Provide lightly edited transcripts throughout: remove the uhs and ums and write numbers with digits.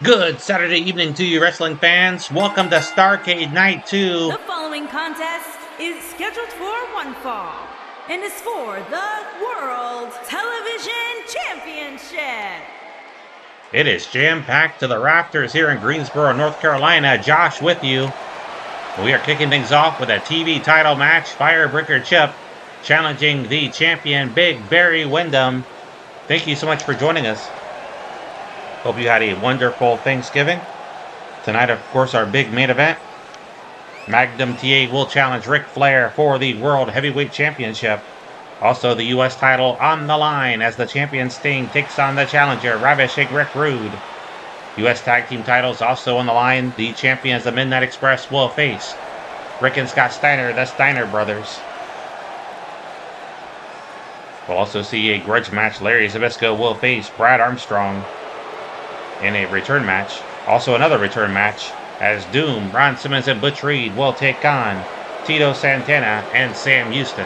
Good Saturday evening to you, wrestling fans. Welcome to Starrcade Night 2. The following contest is scheduled for one fall and is for the World Television Championship. It is jam-packed to the rafters here in Greensboro, North Carolina. Josh with you. We are kicking things off with a TV title match. Firebreaker Chip challenging the champion, Big Barry Windham. Thank you so much for joining us. Hope you had a wonderful Thanksgiving. Tonight, of course, our big main event. Magnum TA will challenge Ric Flair for the World Heavyweight Championship. Also, the U.S. title on the line as the champion Sting takes on the challenger, Ravishing Rick Rude. U.S. Tag Team titles also on the line. The champions, the Midnight Express, will face Rick and Scott Steiner, the Steiner brothers. We'll also see a grudge match. Larry Zbyszko will face Brad Armstrong in a return match. Also another return match as Doom, Ron Simmons, and Butch Reed will take on Tito, Santana, and Sam Houston.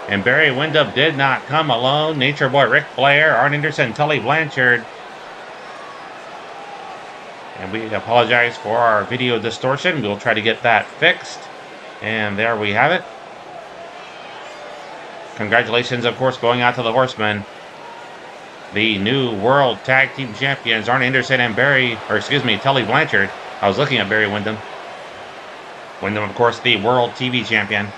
And Barry Windham did not come alone. Nature Boy Ric Flair, Arn Anderson, Tully Blanchard. And we apologize for our video distortion. We'll try to get that fixed. And there we have it. Congratulations, of course, going out to the Horsemen. The new World Tag Team Champions, Arn Anderson and Tully Blanchard. I was looking at Barry Windham. Windham, of course, the World TV Champion.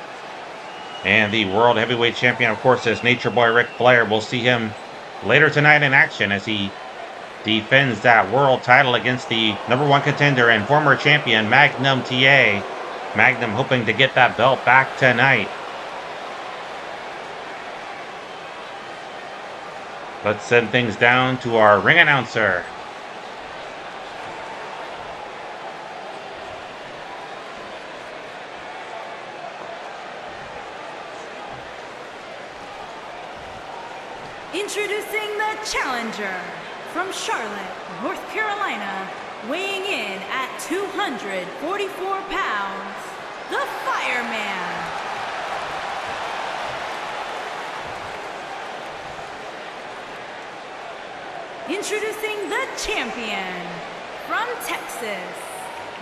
And the World Heavyweight Champion, of course, is Nature Boy Ric Flair. We'll see him later tonight in action as he defends that world title against the number one contender and former champion, Magnum TA. Magnum hoping to get that belt back tonight. Let's send things down to our ring announcer. Introducing the challenger from Charlotte, North Carolina, weighing in at 244 pounds, the Fireman. Introducing the champion from Texas,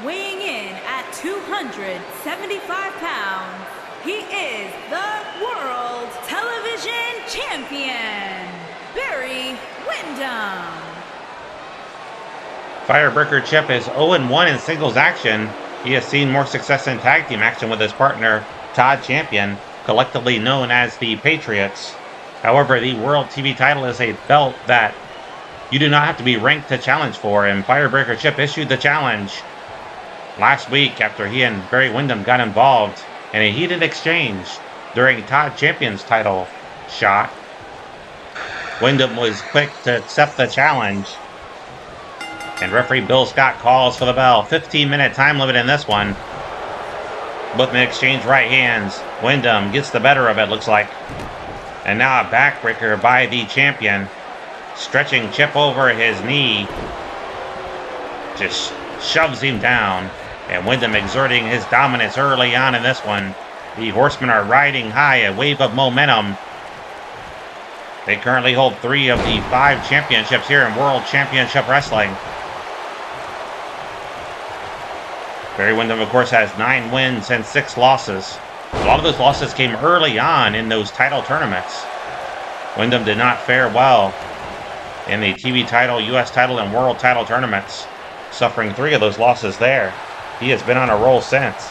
weighing in at 275 pounds, he is the World Television Champion, Barry Windham. Firebreaker Chip is 0-1 in singles action. He has seen more success in tag team action with his partner, Todd Champion, collectively known as the Patriots. However, the World TV title is a belt that you do not have to be ranked to challenge for, and Firebreaker Chip issued the challenge last week after he and Barry Windham got involved in a heated exchange during Todd Champion's title shot. Windham was quick to accept the challenge, and referee Bill Scott calls for the bell. 15-minute time limit in this one. Both men exchange right hands. Windham gets the better of it, looks like. And now a backbreaker by the champion. Stretching Chip over his knee. Just shoves him down. And Windham exerting his dominance early on in this one. The Horsemen are riding high, a wave of momentum. They currently hold 3 of the 5 championships here in World Championship Wrestling. Barry Windham, of course, has 9 wins and 6 losses. A lot of those losses came early on in those title tournaments. Windham did not fare well in the TV title, U.S. title, and world title tournaments, suffering 3 of those losses there. He has been on a roll since,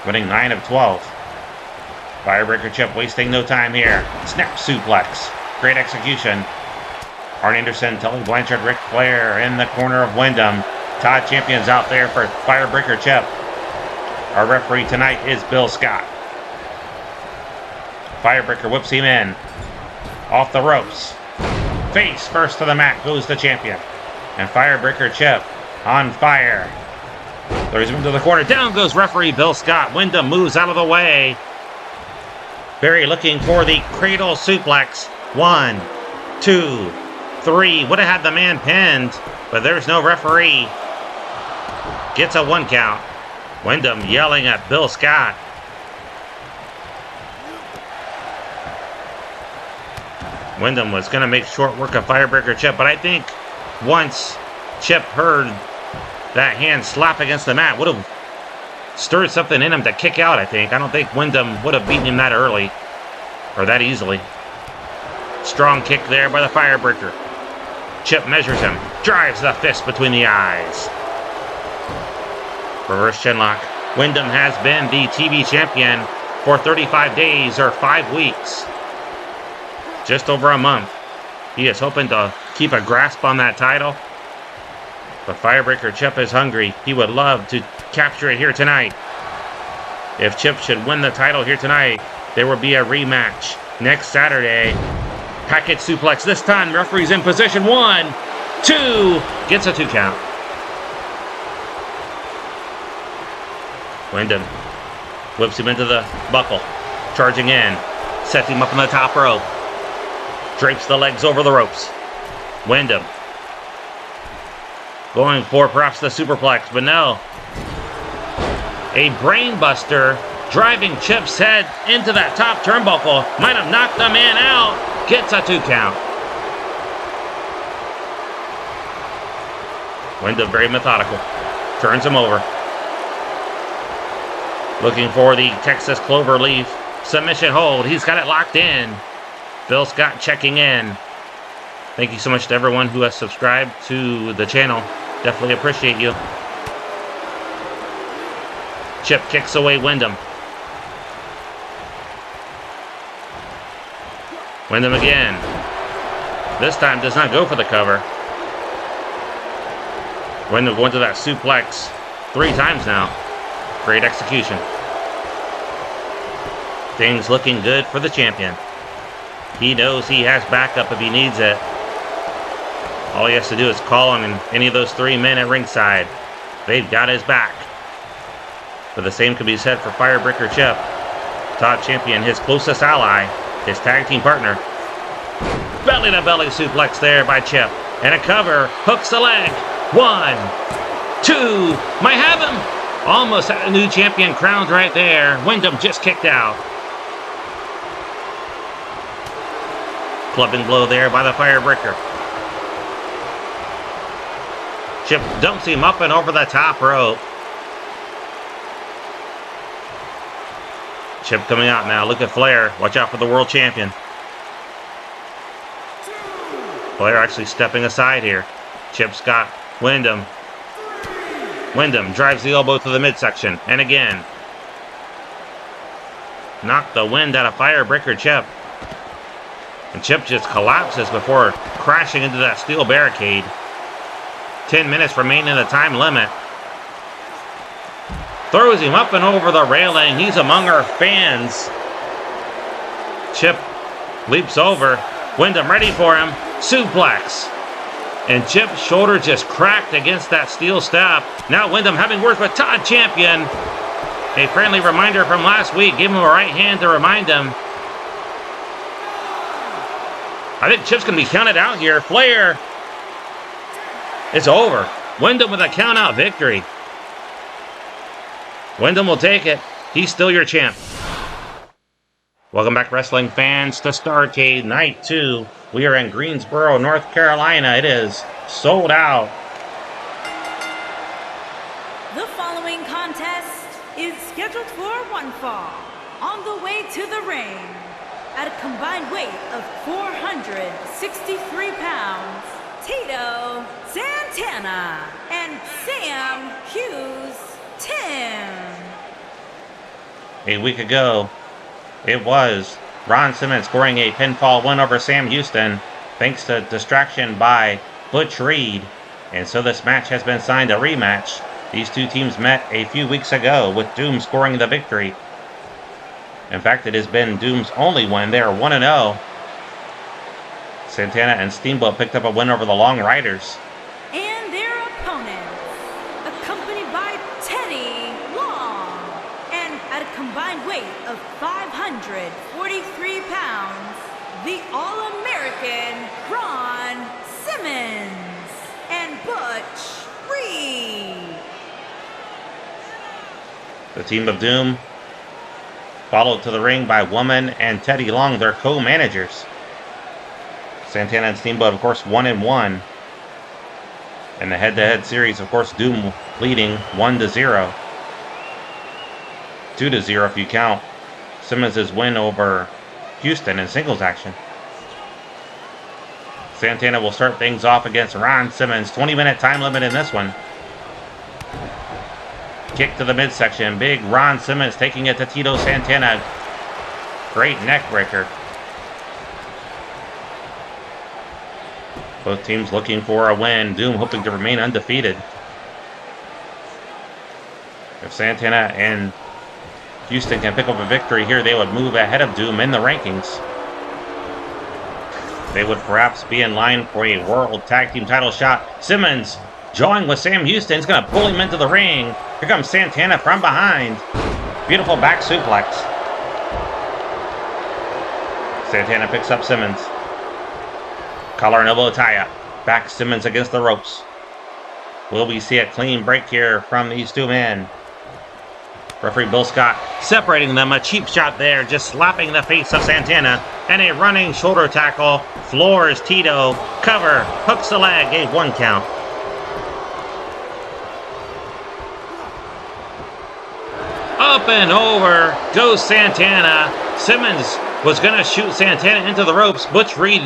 winning 9 of 12. Firebreaker Chip wasting no time here. Snap suplex. Great execution. Arn Anderson, Tully Blanchard, Ric Flair in the corner of Windham. Todd Champion's out there for Firebreaker Chip. Our referee tonight is Bill Scott. Firebreaker whips him in. Off the ropes. Face first to the mat goes the champion. And Firebreaker Chip on fire. Throws him into the corner. Down goes referee Bill Scott. Windham moves out of the way. Barry looking for the cradle suplex. 1, 2, 3. Would have had the man pinned, but there's no referee. Gets a 1 count. Windham yelling at Bill Scott. Windham was going to make short work of Firebreaker Chip, but I think once Chip heard that hand slap against the mat. Would have stirred something in him to kick out, I think. I don't think Windham would have beaten him that early. Or that easily. Strong kick there by the Firebreaker. Chip measures him. Drives the fist between the eyes. Reverse chinlock. Windham has been the TV champion for 35 days or 5 weeks. Just over a month. He is hoping to keep a grasp on that title. But Firebreaker Chip is hungry. He would love to capture it here tonight. If Chip should win the title here tonight, there will be a rematch next Saturday. Package suplex. This time, referee's in position. 1, 2. Gets a 2 count. Windham whips him into the buckle. Charging in. Sets him up on the top rope. Drapes the legs over the ropes. Windham going for perhaps the superplex, but no. A brainbuster driving Chip's head into that top turnbuckle. Might have knocked the man out. Gets a 2 count. Windham very methodical. Turns him over. Looking for the Texas Cloverleaf submission hold. He's got it locked in. Phil Scott checking in. Thank you so much to everyone who has subscribed to the channel. Definitely appreciate you. Chip kicks away Windham. Windham again. This time does not go for the cover. Windham going to that suplex 3 times now. Great execution. Things looking good for the champion. He knows he has backup if he needs it. All he has to do is call on any of those 3 men at ringside. They've got his back. But the same could be said for Firebreaker Chip. Top champion, his closest ally, his tag team partner. Belly-to-belly suplex there by Chip. And a cover. Hooks the leg. 1, 2. Might have him. Almost had a new champion crowned right there. Windham just kicked out. Clubbing blow there by the Firebreaker. Chip dumps him up and over the top rope. Chip coming out now. Look at Flair. Watch out for the world champion. Flair actually stepping aside here. Chip's got Windham. Windham drives the elbow to the midsection. And again. Knocked the wind out of Firebreaker Chip. And Chip just collapses before crashing into that steel barricade. 10 minutes remaining in the time limit. Throws him up and over the railing. He's among our fans. Chip leaps over. Windham ready for him. Suplex. And Chip's shoulder just cracked against that steel step. Now Windham having words with Todd Champion. A friendly reminder from last week. Gave him a right hand to remind him. I think Chip's going to be counted out here. Flair. It's over. Windham with a count-out victory. Windham will take it. He's still your champ. Welcome back, wrestling fans, to Starrcade Night 2. We are in Greensboro, North Carolina. It is sold out. The following contest is scheduled for one fall. On the way to the ring, at a combined weight of 463 pounds, Tito, Santana, and Sam Hughes Tim. A week ago, it was Ron Simmons scoring a pinfall win over Sam Houston thanks to distraction by Butch Reed. And so this match has been signed a rematch. These two teams met a few weeks ago with Doom scoring the victory. In fact, it has been Doom's only win. They are 1-0. Santana and Steamboat picked up a win over the Long Riders. And their opponents, accompanied by Teddy Long, and at a combined weight of 543 pounds, the All-American Ron Simmons and Butch Reed. The team of Doom followed to the ring by Woman and Teddy Long, their co-managers. Santana and Steamboat, of course, 1-1. In the head-to-head series, of course, Doom leading 1-0. 2-0 if you count Simmons' win over Houston in singles action. Santana will start things off against Ron Simmons. 20-minute time limit in this one. Kick to the midsection. Big Ron Simmons taking it to Tito Santana. Great neck breaker. Both teams looking for a win. Doom hoping to remain undefeated. If Santana and Houston can pick up a victory here, they would move ahead of Doom in the rankings. They would perhaps be in line for a World Tag Team title shot. Simmons jawing with Sam Houston. He's going to pull him into the ring. Here comes Santana from behind. Beautiful back suplex. Santana picks up Simmons. Collar and elbow tie-up. Back Simmons against the ropes. Will we see a clean break here from these two men? Referee Bill Scott separating them. A cheap shot there, just slapping the face of Santana. And a running shoulder tackle. Floors Tito. Cover. Hooks the leg. A 1 count. Up and over goes Santana. Simmons was going to shoot Santana into the ropes. Butch Reed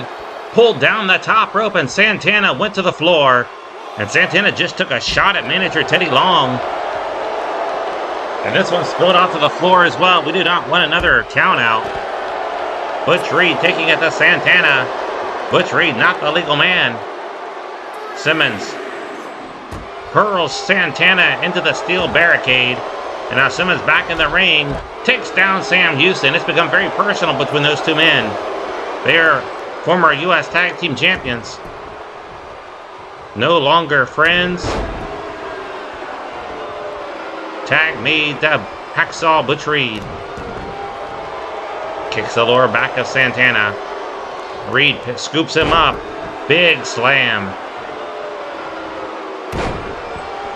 pulled down the top rope and Santana went to the floor. And Santana just took a shot at manager Teddy Long. And this one spilled off to the floor as well. We do not want another count out. Butch Reed taking it to Santana. Butch Reed, not the legal man. Simmons hurls Santana into the steel barricade. And now Simmons back in the ring. Takes down Sam Houston. It's become very personal between those two men. They are former U.S. Tag Team Champions. No longer friends. Tag made to Hacksaw Butch Reed. Kicks the lower back of Santana. Reed scoops him up. Big slam.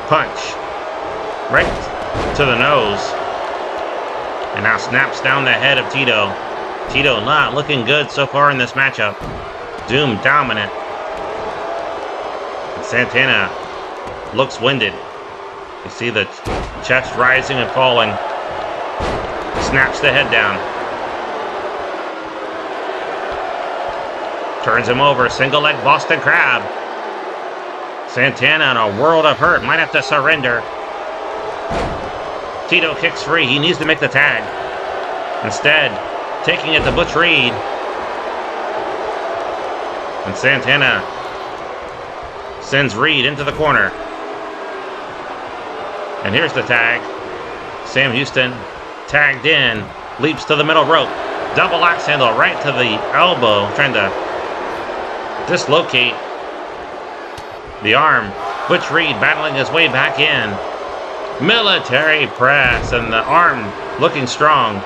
Punch. Right to the nose. And now snaps down the head of Tito. Tito not looking good so far in this matchup. Doom dominant. And Santana looks winded. You see the chest rising and falling. Snaps the head down. Turns him over. Single leg Boston Crab. Santana in a world of hurt. Might have to surrender. Tito kicks free. He needs to make the tag. Instead, taking it to Butch Reed. And Santana sends Reed into the corner. And here's the tag. Sam Houston tagged in. Leaps to the middle rope. Double axe handle right to the elbow. Trying to dislocate the arm. Butch Reed battling his way back in. Military press. And the arm looking strong.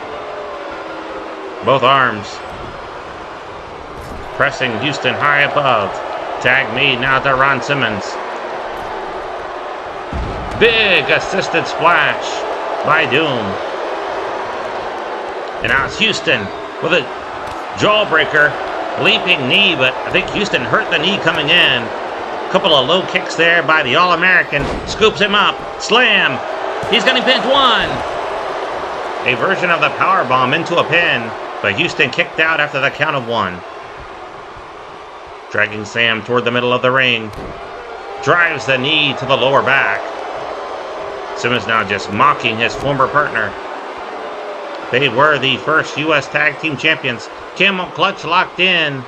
Both arms pressing Houston high above. Tag made now to Ron Simmons. Big assisted splash by Doom. And now it's Houston with a jawbreaker. Leaping knee, but I think Houston hurt the knee coming in. A couple of low kicks there by the All-American. Scoops him up. Slam. He's getting pinned 1. A version of the powerbomb into a pin. But Houston kicked out after the count of 1. Dragging Sam toward the middle of the ring. Drives the knee to the lower back. Simmons now just mocking his former partner. They were the first U.S. Tag Team Champions. Camel clutch locked in.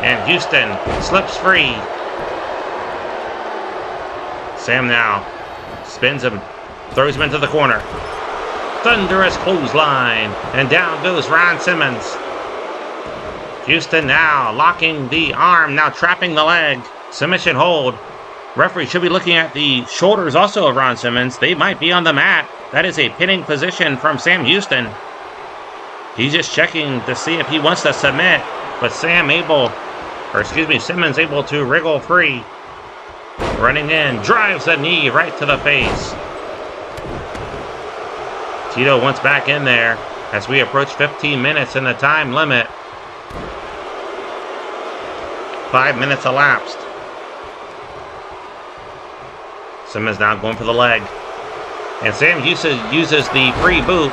And Houston slips free. Sam now spins him, throws him into the corner. Thunderous clothesline. And down goes Ron Simmons. Houston now locking the arm, now trapping the leg. Submission hold. Referee should be looking at the shoulders also of Ron Simmons. They might be on the mat. That is a pinning position from Sam Houston. He's just checking to see if he wants to submit. But Simmons able to wriggle free. Running in, drives the knee right to the face. Tito wants back in there as we approach 15 minutes in the time limit. 5 minutes elapsed. Simmons now going for the leg. And Sam uses the free boot.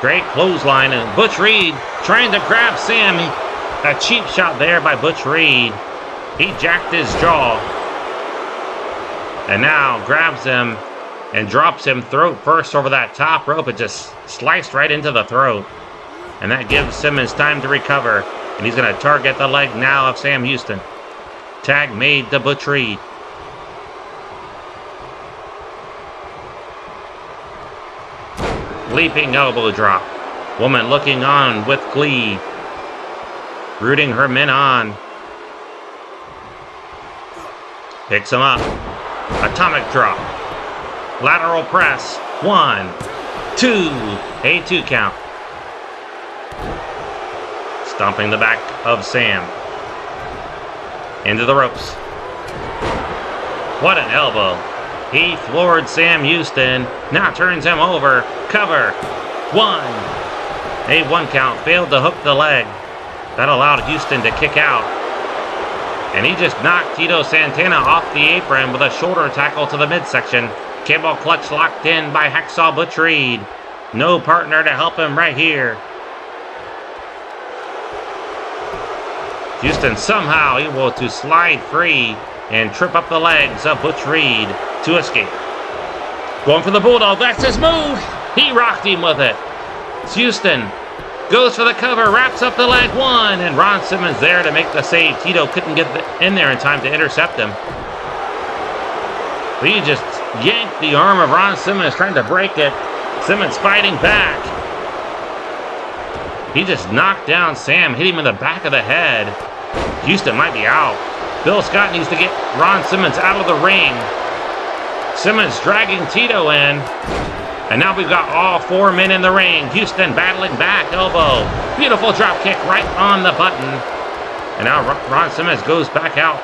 Great clothesline. And Butch Reed trying to grab Sam. A cheap shot there by Butch Reed. He jacked his jaw. And now grabs him and drops him throat first over that top rope. It just sliced right into the throat. And that gives Simmons time to recover. And he's going to target the leg now of Sam Houston. Tag made to Butch Reed. Leaping elbow drop. Woman looking on with glee. Rooting her men on. Picks him up. Atomic drop. Lateral press. 1, 2. A 2 count. Stomping the back of Sam. Into the ropes. What an elbow. He floored Sam Houston. Now turns him over. Cover. 1. A 1 count. Failed to hook the leg. That allowed Houston to kick out. And he just knocked Tito Santana off the apron with a shoulder tackle to the midsection. Cable clutch locked in by Hacksaw Butch Reed. No partner to help him right here. Houston somehow able to slide free and trip up the legs of Butch Reed to escape. Going for the Bulldog. That's his move. He rocked him with it. Houston goes for the cover, wraps up the leg. 1, and Ron Simmons there to make the save. Tito couldn't get in there in time to intercept him. But he just yanked the arm of Ron Simmons, trying to break it. Simmons fighting back. He just knocked down Sam, hit him in the back of the head. Houston might be out. Bill Scott needs to get Ron Simmons out of the ring. Simmons dragging Tito in. And now we've got all 4 men in the ring. Houston battling back, elbow. Beautiful drop kick right on the button. And now Ron Simmons goes back out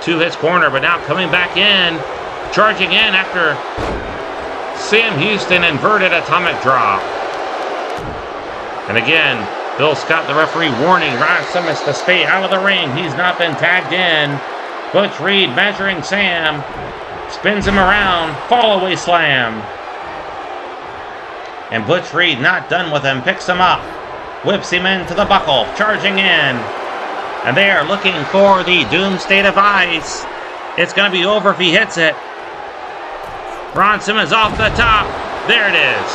to his corner, but now coming back in. Charging in after Sam Houston inverted atomic drop. And again, Bill Scott, the referee, warning Ron Simmons to stay out of the ring. He's not been tagged in. Butch Reed measuring Sam. Spins him around. Fall away slam. And Butch Reed, not done with him, picks him up. Whips him into the buckle. Charging in. And they are looking for the doomsday device. It's going to be over if he hits it. Ron Simmons off the top. There it is.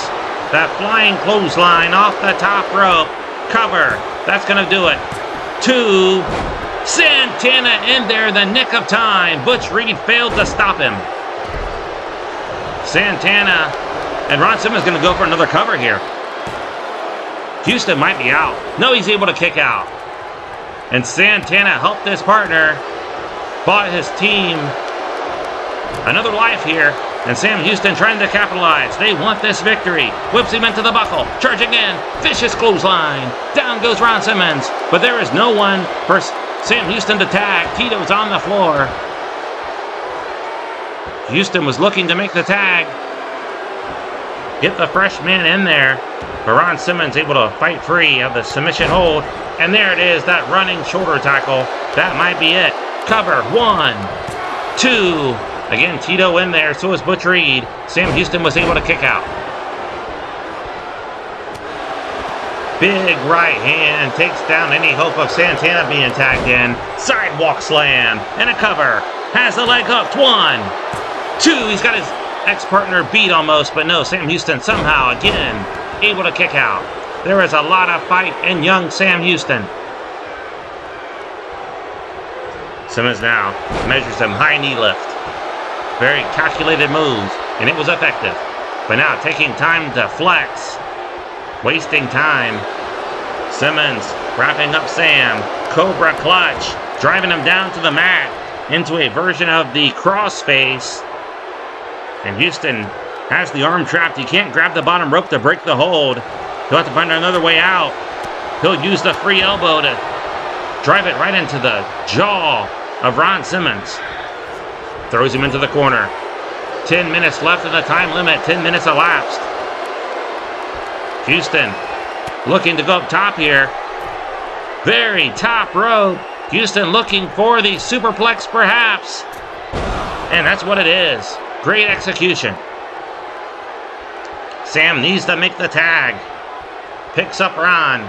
That flying clothesline off the top rope. Cover. That's going to do it. 2. Santana in there the nick of time. Butch Reed failed to stop him. Santana and Ron Simmons going to go for another cover here. Houston might be out. No, he's able to kick out. And Santana helped his partner. Bought his team another life here. And Sam Houston trying to capitalize. They want this victory. Whips him into the buckle. Charging in. Vicious clothesline. Down goes Ron Simmons. But there is no one for Sam Houston to tag. Tito's on the floor. Houston was looking to make the tag. Get the fresh man in there. But Ron Simmons able to fight free of the submission hold. And there it is. That running shoulder tackle. That might be it. Cover. 1, 2. Again, Tito in there, so is Butch Reed. Sam Houston was able to kick out. Big right hand takes down any hope of Santana being tagged in. Sidewalk slam and a cover. Has the leg hooked. 1, 2. He's got his ex-partner beat almost, but no, Sam Houston somehow, again, able to kick out. There is a lot of fight in young Sam Houston. Simmons now measures him high knee lift. Very calculated move, and it was effective. But now taking time to flex. Wasting time. Simmons wrapping up Sam. Cobra clutch. Driving him down to the mat. Into a version of the crossface. And Houston has the arm trapped. He can't grab the bottom rope to break the hold. He'll have to find another way out. He'll use the free elbow to drive it right into the jaw of Ron Simmons. Throws him into the corner. 10 minutes left of the time limit. 10 minutes elapsed. Houston looking to go up top here. Very top rope. Houston looking for the superplex perhaps. And that's what it is. Great execution. Sam needs to make the tag. Picks up Ron.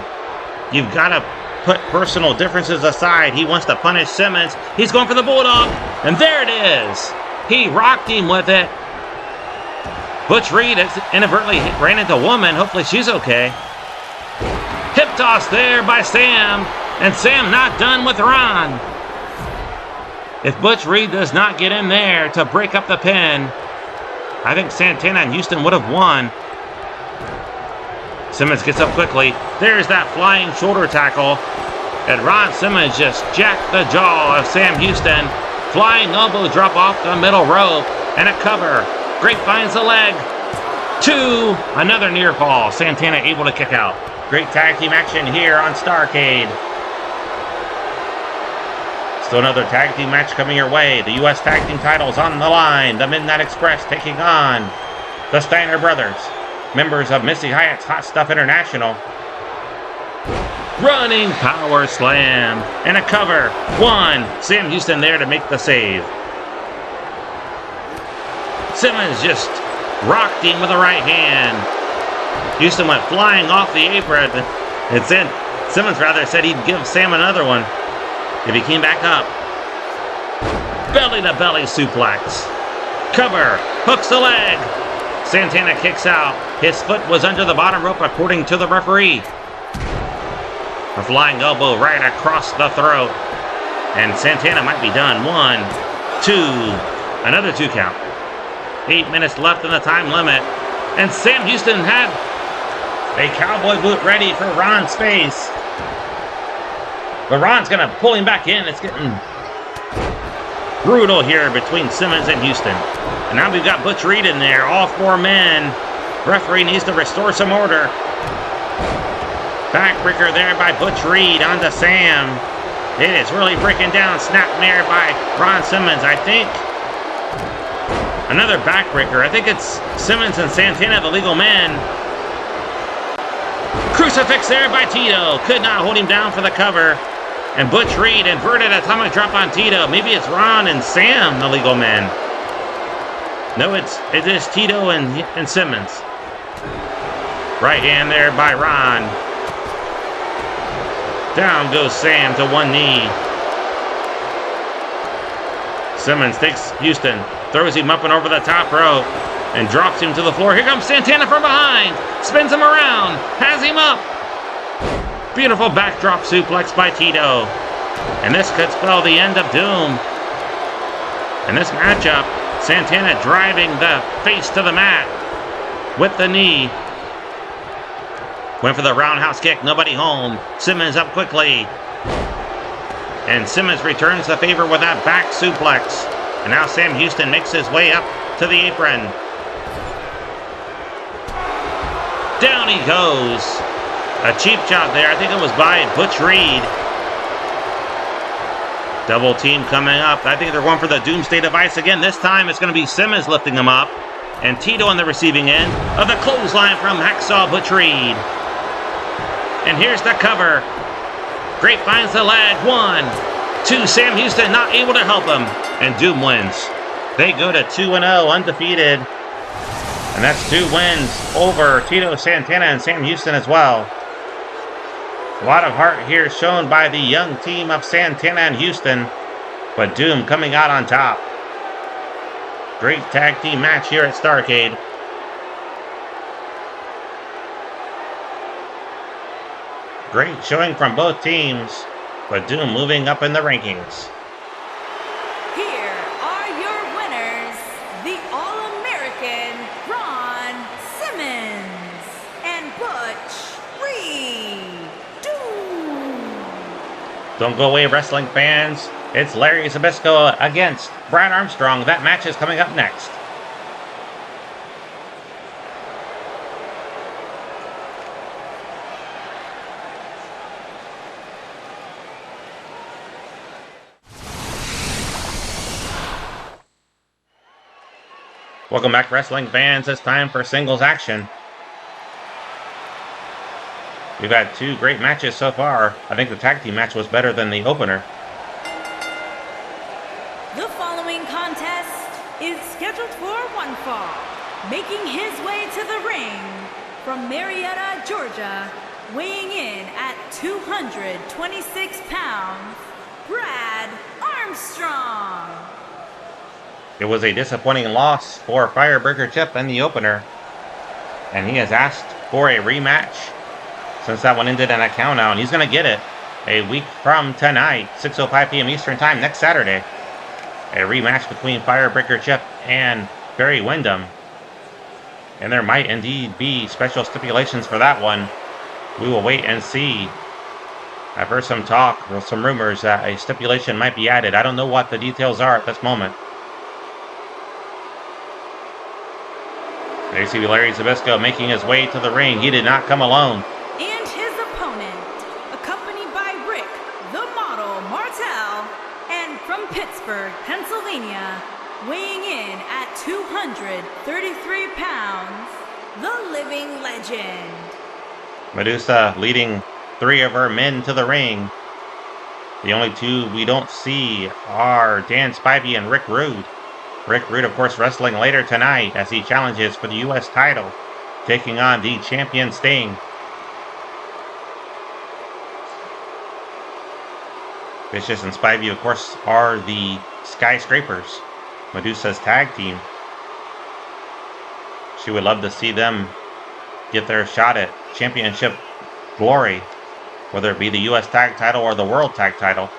You've got to put personal differences aside. He wants to punish Simmons. He's going for the Bulldog. And there it is. He rocked him with it. Butch Reed inadvertently ran into a woman. Hopefully she's okay. Hip toss there by Sam. And Sam not done with Ron. If Butch Reed does not get in there to break up the pin, I think Santana and Houston would have won. Simmons gets up quickly. There's that flying shoulder tackle. And Ron Simmons just jacked the jaw of Sam Houston. Flying elbow drop off the middle rope. And a cover. Great finds the leg. 2. Another near fall. Santana able to kick out. Great tag team action here on Starrcade. Still another tag team match coming your way. The U.S. Tag Team titles on the line. The Midnight Express taking on the Steiner brothers, members of Missy Hyatt's Hot Stuff International. Running power slam. And a cover. 1. Sam Houston there to make the save. Simmons just rocked him with the right hand. Houston went flying off the apron. And Simmons said he'd give Sam another one if he came back up. Belly-to-belly suplex. Cover. Hooks the leg. Santana kicks out. His foot was under the bottom rope according to the referee. A flying elbow right across the throat. And Santana might be done. 1, 2. Another 2 count. 8 minutes left in the time limit. And Sam Houston had a cowboy boot ready for Ron's face. But Ron's going to pull him back in. It's getting brutal here between Simmons and Houston. And now we've got Butch Reed in there. All 4 men. Referee needs to restore some order. Backbreaker there by Butch Reed onto Sam. It is really breaking down. Snapmare by Ron Simmons. I think another backbreaker. I think it's Simmons and Santana, the legal men. Crucifix there by Tito. Could not hold him down for the cover. And Butch Reed inverted atomic drop on Tito. Maybe it's Ron and Sam, the legal men. No, it is Tito and Simmons. Right hand there by Ron. Down goes Sam to one knee. Simmons takes Houston, throws him up and over the top rope, and drops him to the floor. Here comes Santana from behind. Spins him around. Has him up. Beautiful backdrop suplex by Tito. And this could spell the end of doom. In this matchup, Santana driving the face to the mat with the knee. Went for the roundhouse kick. Nobody home. Simmons up quickly. And Simmons returns the favor with that back suplex. And now Sam Houston makes his way up to the apron. Down he goes. A cheap shot there. I think it was by Butch Reed. Double team coming up. I think they're going for the Doomsday device again. This time it's going to be Simmons lifting him up. And Tito on the receiving end of the clothesline from Hacksaw Butch Reed. And here's the cover. Great finds the leg. 1, 2. Sam Houston not able to help him. And Doom wins. They go to 2-0 undefeated. And that's 2 wins over Tito Santana and Sam Houston as well. A lot of heart here shown by the young team of Santana and Houston. But Doom coming out on top. Great tag team match here at Starrcade. Great showing from both teams. But Doom moving up in the rankings. Here are your winners, the All-American Ron Simmons and Butch Reed. Don't go away, wrestling fans. It's Larry Zbyszko against Brad Armstrong. That match is coming up next. Welcome back, wrestling fans. It's time for singles action. We've had 2 great matches so far. I think the tag team match was better than the opener. The following contest is scheduled for one fall. Making his way to the ring from Marietta, Georgia, weighing in at 226 pounds, Brad Armstrong. It was a disappointing loss for Firebreaker Chip in the opener, and he has asked for a rematch since that one ended in a countout, and he's going to get it a week from tonight, 6:05 p.m. Eastern Time, next Saturday. A rematch between Firebreaker Chip and Barry Windham. And there might indeed be special stipulations for that one. We will wait and see. I've heard some talk, or some rumors that a stipulation might be added. I don't know what the details are at this moment. There you see Larry Zbyszko making his way to the ring. He did not come alone. And his opponent, accompanied by Rick, the Model Martel, and from Pittsburgh, Pennsylvania, weighing in at 233 pounds, the Living Legend. Medusa leading 3 of her men to the ring. The only 2 we don't see are Dan Spivey and Rick Rude. Rick Rude, of course, wrestling later tonight as he challenges for the U.S. title, taking on the champion Sting. Vicious and Spivey, of course, are the Skyscrapers, Medusa's tag team. She would love to see them get their shot at championship glory, whether it be the U.S. tag title or the world tag title.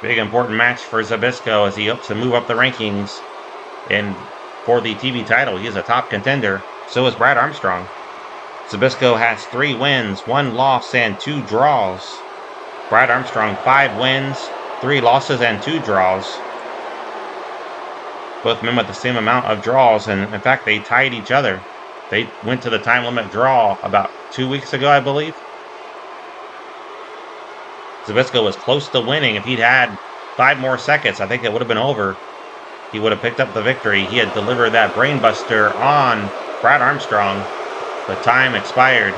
Big important match for Zbyszko as he hopes to move up the rankings. And for the TV title, he is a top contender. So is Brad Armstrong. Zbyszko has 3 wins, 1 loss, and 2 draws. Brad Armstrong, 5 wins, 3 losses, and 2 draws. Both men with the same amount of draws, and in fact, they tied each other. They went to the time limit draw about 2 weeks ago, I believe. Zbyszko was close to winning. If he'd had 5 more seconds, I think it would have been over. He would have picked up the victory. He had delivered that brainbuster on Brad Armstrong, but time expired.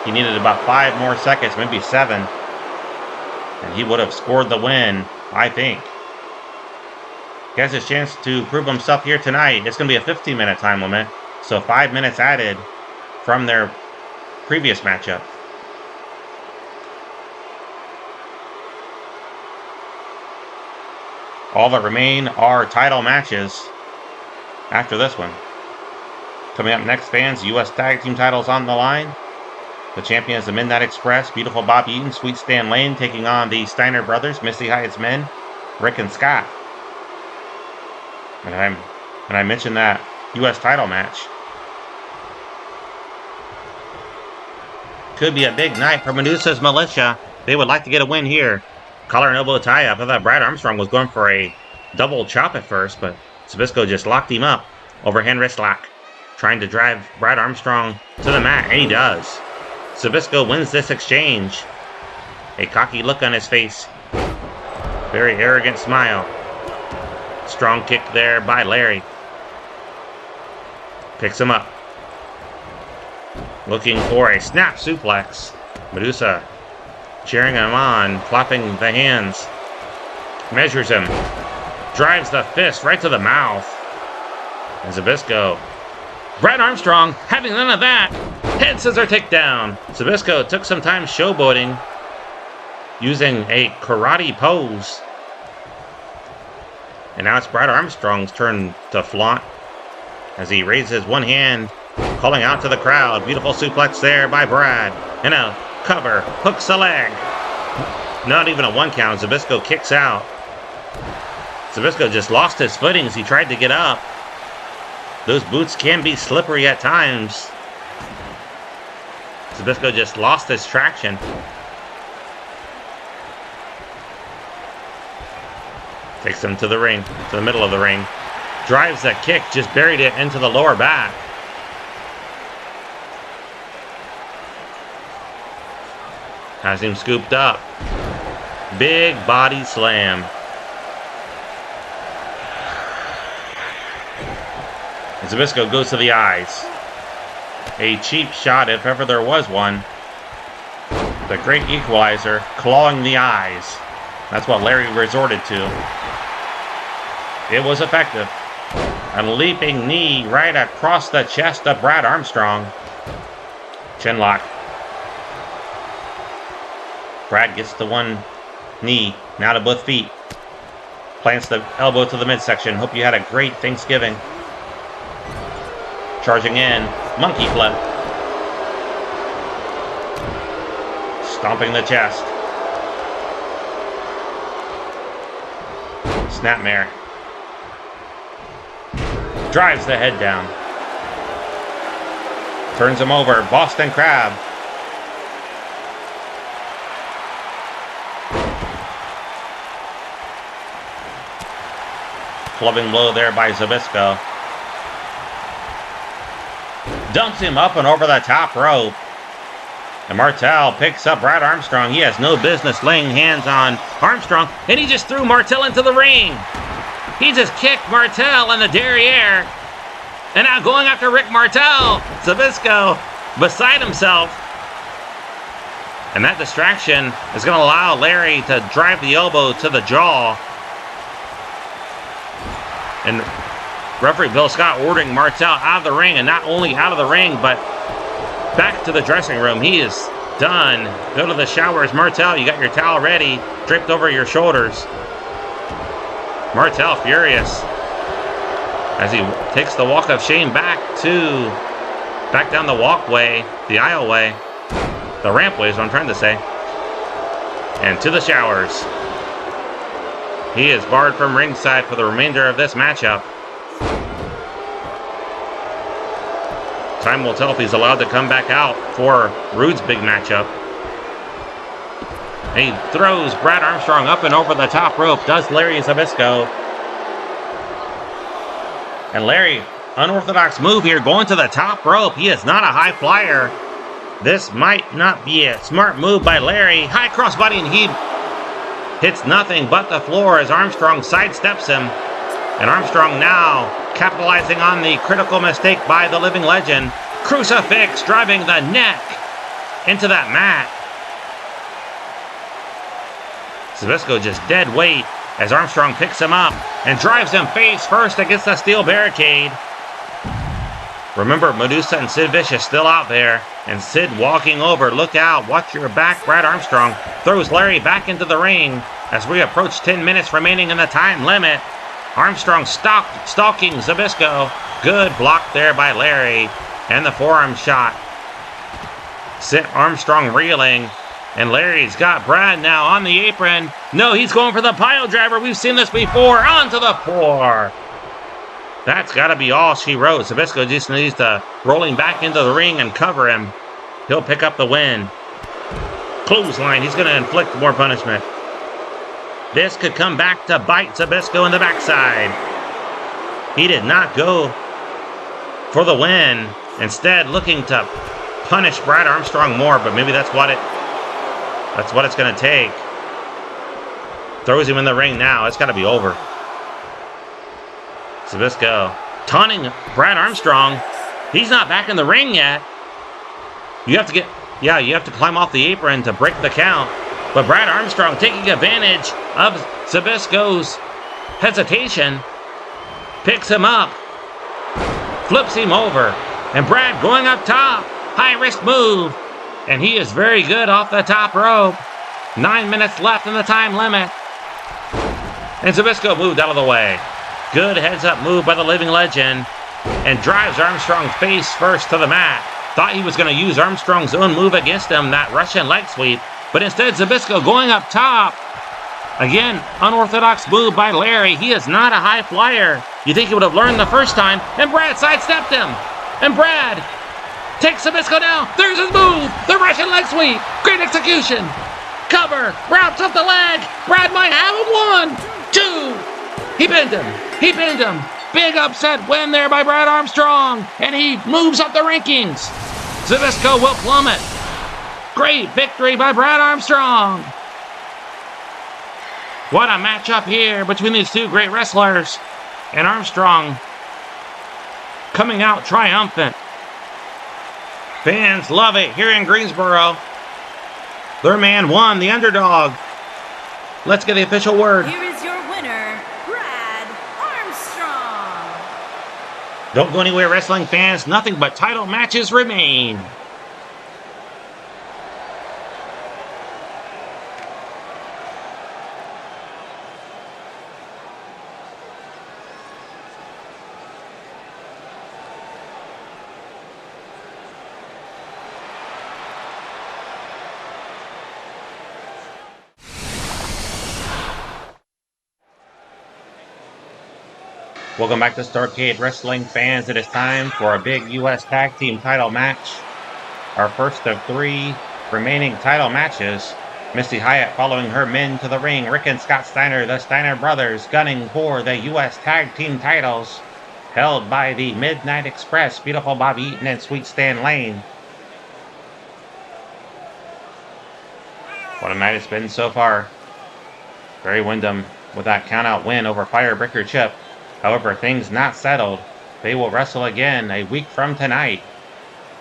He needed about 5 more seconds, maybe 7, and he would have scored the win, I think. He has his chance to prove himself here tonight. It's going to be a 15-minute time limit, so 5 minutes added from their previous matchup. All that remain are title matches after this one. Coming up next, fans, U.S. Tag Team titles on the line. The champions, the Midnight Express, Beautiful Bob Eaton, Sweet Stan Lane, taking on the Steiner brothers, Missy Hyatt's men, Rick and Scott. And I mentioned that U.S. title match. Could be a big night for Medusa's Militia. They would like to get a win here. Collar and elbow tie-up. I thought Brad Armstrong was going for a double chop at first, but Zbyszko just locked him up. Overhand wrist lock. Trying to drive Brad Armstrong to the mat, and he does. Zbyszko wins this exchange. A cocky look on his face. Very arrogant smile. Strong kick there by Larry. Picks him up. Looking for a snap suplex. Medusa cheering him on, clapping the hands. Measures him. Drives the fist right to the mouth. And Zbyszko. Brad Armstrong having none of that. Head scissor takedown. Zbyszko took some time showboating, using a karate pose. And now it's Brad Armstrong's turn to flaunt as he raises one hand, calling out to the crowd. Beautiful suplex there by Brad. And a cover, hooks the leg. Not even a 1 count. Zbyszko kicks out. Zbyszko just lost his footing as he tried to get up. Those boots can be slippery at times. Zbyszko just lost his traction. Takes him to the ring, to the middle of the ring. Drives that kick, just buried it into the lower back. Has him scooped up. Big body slam. And Zbyszko goes to the eyes. A cheap shot, if ever there was one. The great equalizer, clawing the eyes. That's what Larry resorted to. It was effective. A leaping knee right across the chest of Brad Armstrong. Chin lock. Brad gets the one knee, now to both feet. Plants the elbow to the midsection. Hope you had a great Thanksgiving. Charging in. Monkey flip. Stomping the chest. Snapmare. Drives the head down. Turns him over. Boston Crab. Clubbing blow there by Zbyszko. Dumps him up and over the top rope. And Martel picks up Brad Armstrong. He has no business laying hands on Armstrong. And he just threw Martel into the ring. He just kicked Martel in the derriere. And now going after Rick Martel. Zbyszko beside himself. And that distraction is going to allow Larry to drive the elbow to the jaw. And referee Bill Scott ordering Martel out of the ring, and not only out of the ring, but back to the dressing room. He is done. Go to the showers. Martel, you got your towel ready, draped over your shoulders. Martel furious as he takes the walk of shame back down the walkway, the aisleway, the rampway is what I'm trying to say, and to the showers. He is barred from ringside for the remainder of this matchup. Time will tell if he's allowed to come back out for Rude's big matchup. And he throws Brad Armstrong up and over the top rope. Does Larry Zbyszko. And Larry, unorthodox move here, going to the top rope. He is not a high flyer. This might not be a smart move by Larry. High crossbody, and he hits nothing but the floor as Armstrong sidesteps him. And Armstrong now capitalizing on the critical mistake by the living legend. Crucifix driving the neck into that mat. Zbyszko just dead weight as Armstrong picks him up and drives him face first against the steel barricade. Remember, Medusa and Sid Vicious still out there. And Sid walking over. Look out. Watch your back. Brad Armstrong throws Larry back into the ring as we approach 10 minutes remaining in the time limit. Armstrong stalking Zbyszko. Good block there by Larry. And the forearm shot sent Armstrong reeling. And Larry's got Brad now on the apron. No, he's going for the pile driver. We've seen this before. Onto the floor. That's got to be all she wrote. Zbyszko just needs to roll him back into the ring and cover him. He'll pick up the win. Clothesline. He's going to inflict more punishment. This could come back to bite Zbyszko in the backside. He did not go for the win. Instead, looking to punish Brad Armstrong more, but maybe that's what it's going to take. Throws him in the ring now. It's got to be over. Zbyszko taunting Brad Armstrong. He's not back in the ring yet. You have to climb off the apron to break the count. But Brad Armstrong taking advantage of Zbyszko's hesitation, picks him up, flips him over, and Brad going up top. High risk move, and he is very good off the top rope. 9 minutes left in the time limit. And Zbyszko moved out of the way. Good heads-up move by the living legend, and drives Armstrong face first to the mat. Thought he was going to use Armstrong's own move against him, that Russian leg sweep, but instead Zbyszko going up top. Again, unorthodox move by Larry. He is not a high flyer. You think he would have learned the first time, and Brad sidestepped him. And Brad takes Zbyszko down. There's his move, the Russian leg sweep. Great execution. Cover, wraps up the leg. Brad might have him. 1, 2. He pinned him. He pinned him. Big upset win there by Brad Armstrong. And he moves up the rankings. Zbyszko will plummet. Great victory by Brad Armstrong. What a matchup here between these two great wrestlers. And Armstrong coming out triumphant. Fans love it here in Greensboro. Their man won, the underdog. Let's get the official word. Here is your winner, Brad Armstrong. Don't go anywhere, wrestling fans. Nothing but title matches remain. Welcome back to Starrcade, wrestling fans. It is time for a big U.S. Tag Team title match. Our first of 3 remaining title matches. Missy Hyatt following her men to the ring. Rick and Scott Steiner, the Steiner brothers, gunning for the U.S. Tag Team titles, held by the Midnight Express, Beautiful Bobby Eaton and Sweet Stan Lane. What a night it's been so far. Barry Windham with that countout win over Firebreaker Chip. However, things not settled. They will wrestle again a week from tonight,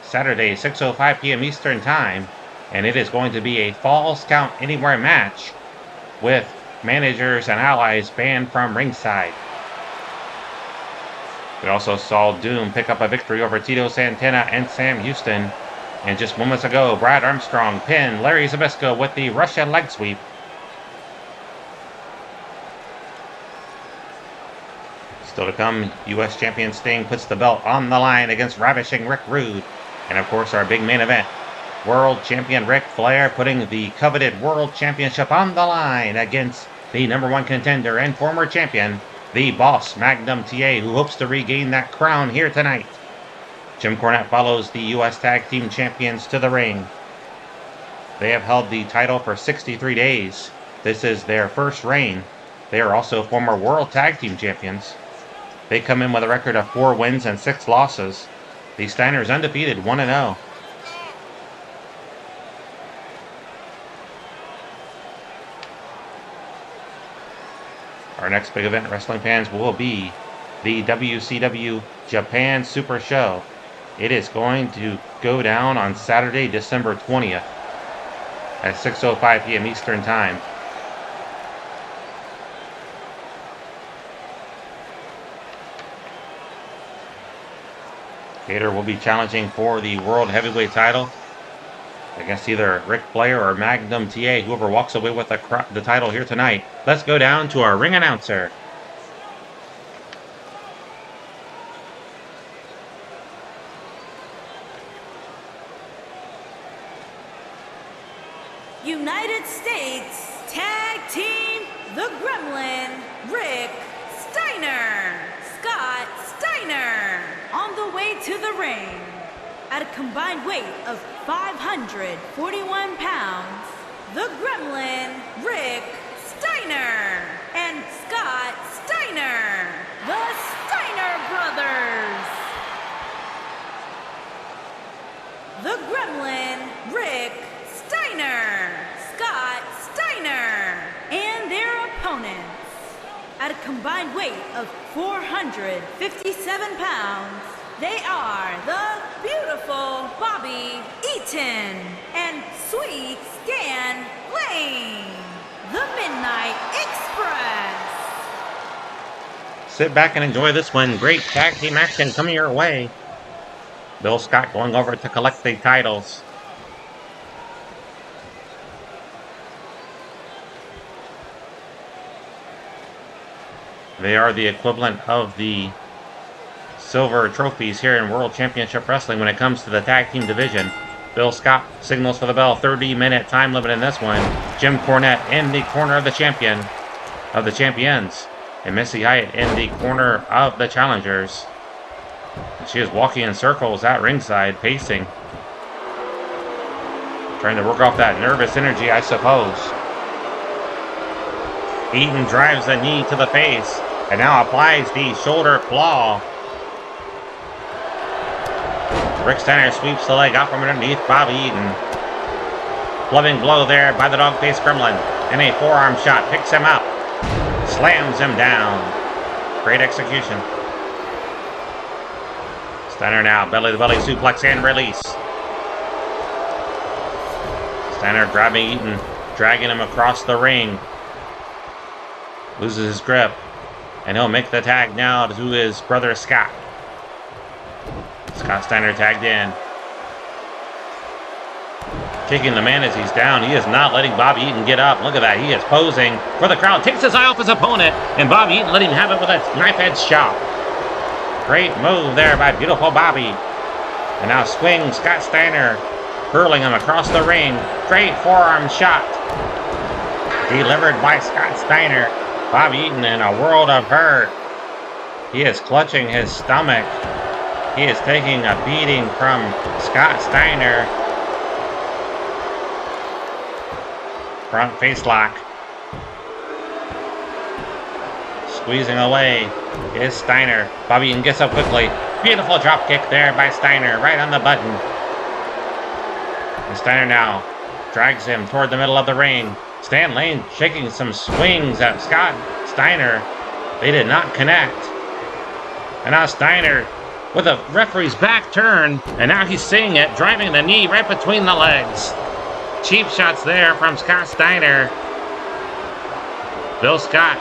Saturday, 6:05 p.m. Eastern Time, and it is going to be a Falls Count Anywhere match with managers and allies banned from ringside. We also saw Doom pick up a victory over Tito, Santana, and Sam Houston. And just moments ago, Brad Armstrong pinned Larry Zbyszko with the Russian leg sweep. Still to come, U.S. Champion Sting puts the belt on the line against Ravishing Rick Rude. And of course, our big main event, World Champion Ric Flair putting the coveted World Championship on the line against the #1 contender and former champion, the Boss Magnum TA, who hopes to regain that crown here tonight. Jim Cornette follows the U.S. Tag Team Champions to the ring. They have held the title for 63 days. This is their first reign. They are also former World Tag Team Champions. They come in with a record of 4 wins and 6 losses. The Steiners undefeated, 1-0. Our next big event, wrestling fans, will be the WCW Japan Super Show. It is going to go down on Saturday, December 20th at 6:05 p.m. Eastern Time. Gator will be challenging for the World Heavyweight title against either Ric Flair or Magnum TA, whoever walks away with the title here tonight. Let's go down to our ring announcer. United States Tag Team, the Gremlin, Rick Steiner, Scott Steiner, on the way to the ring. At a combined weight of 541 pounds, the Gremlin, Rick Steiner, and Scott Steiner, the Steiner brothers. The Gremlin, Rick Steiner, Scott Steiner, and their opponents. At a combined weight of 457 pounds, they are the beautiful Bobby Eaton and Sweet Stan Lane, the Midnight Express. Sit back and enjoy this one. Great tag team action coming your way. Bill Scott going over to collect the titles. They are the equivalent of the silver trophies here in World Championship Wrestling when it comes to the tag team division. Bill Scott signals for the bell. 30-minute time limit in this one. Jim Cornette in the corner of the champions. And Missy Hyatt in the corner of the challengers. And she is walking in circles at ringside, pacing. Trying to work off that nervous energy, I suppose. Eaton drives the knee to the face and now applies the shoulder claw. Rick Steiner sweeps the leg out from underneath Bobby Eaton. Loving blow there by the dog-faced gremlin. And a forearm shot picks him up. Slams him down. Great execution. Steiner now belly-to-belly suplex and release. Steiner grabbing Eaton, dragging him across the ring. Loses his grip. And he'll make the tag now to his brother Scott. Scott Steiner tagged in. Kicking the man as he's down. He is not letting Bobby Eaton get up. Look at that. He is posing for the crowd. Takes his eye off his opponent. And Bobby Eaton let him have it with a knife-edge shot. Great move there by beautiful Bobby. And now swing Scott Steiner. Hurling him across the ring. Great forearm shot. Delivered by Scott Steiner. Bobby Eaton in a world of hurt. He is clutching his stomach. He is taking a beating from Scott Steiner. Front face lock. Squeezing away is Steiner. Bobby Eaton gets up quickly. Beautiful drop kick there by Steiner, right on the button. And Steiner now drags him toward the middle of the ring. Stan Lane shaking some swings at Scott Steiner. They did not connect. And now Steiner with a referee's back turn. And now he's seeing it, driving the knee right between the legs. Cheap shots there from Scott Steiner. Bill Scott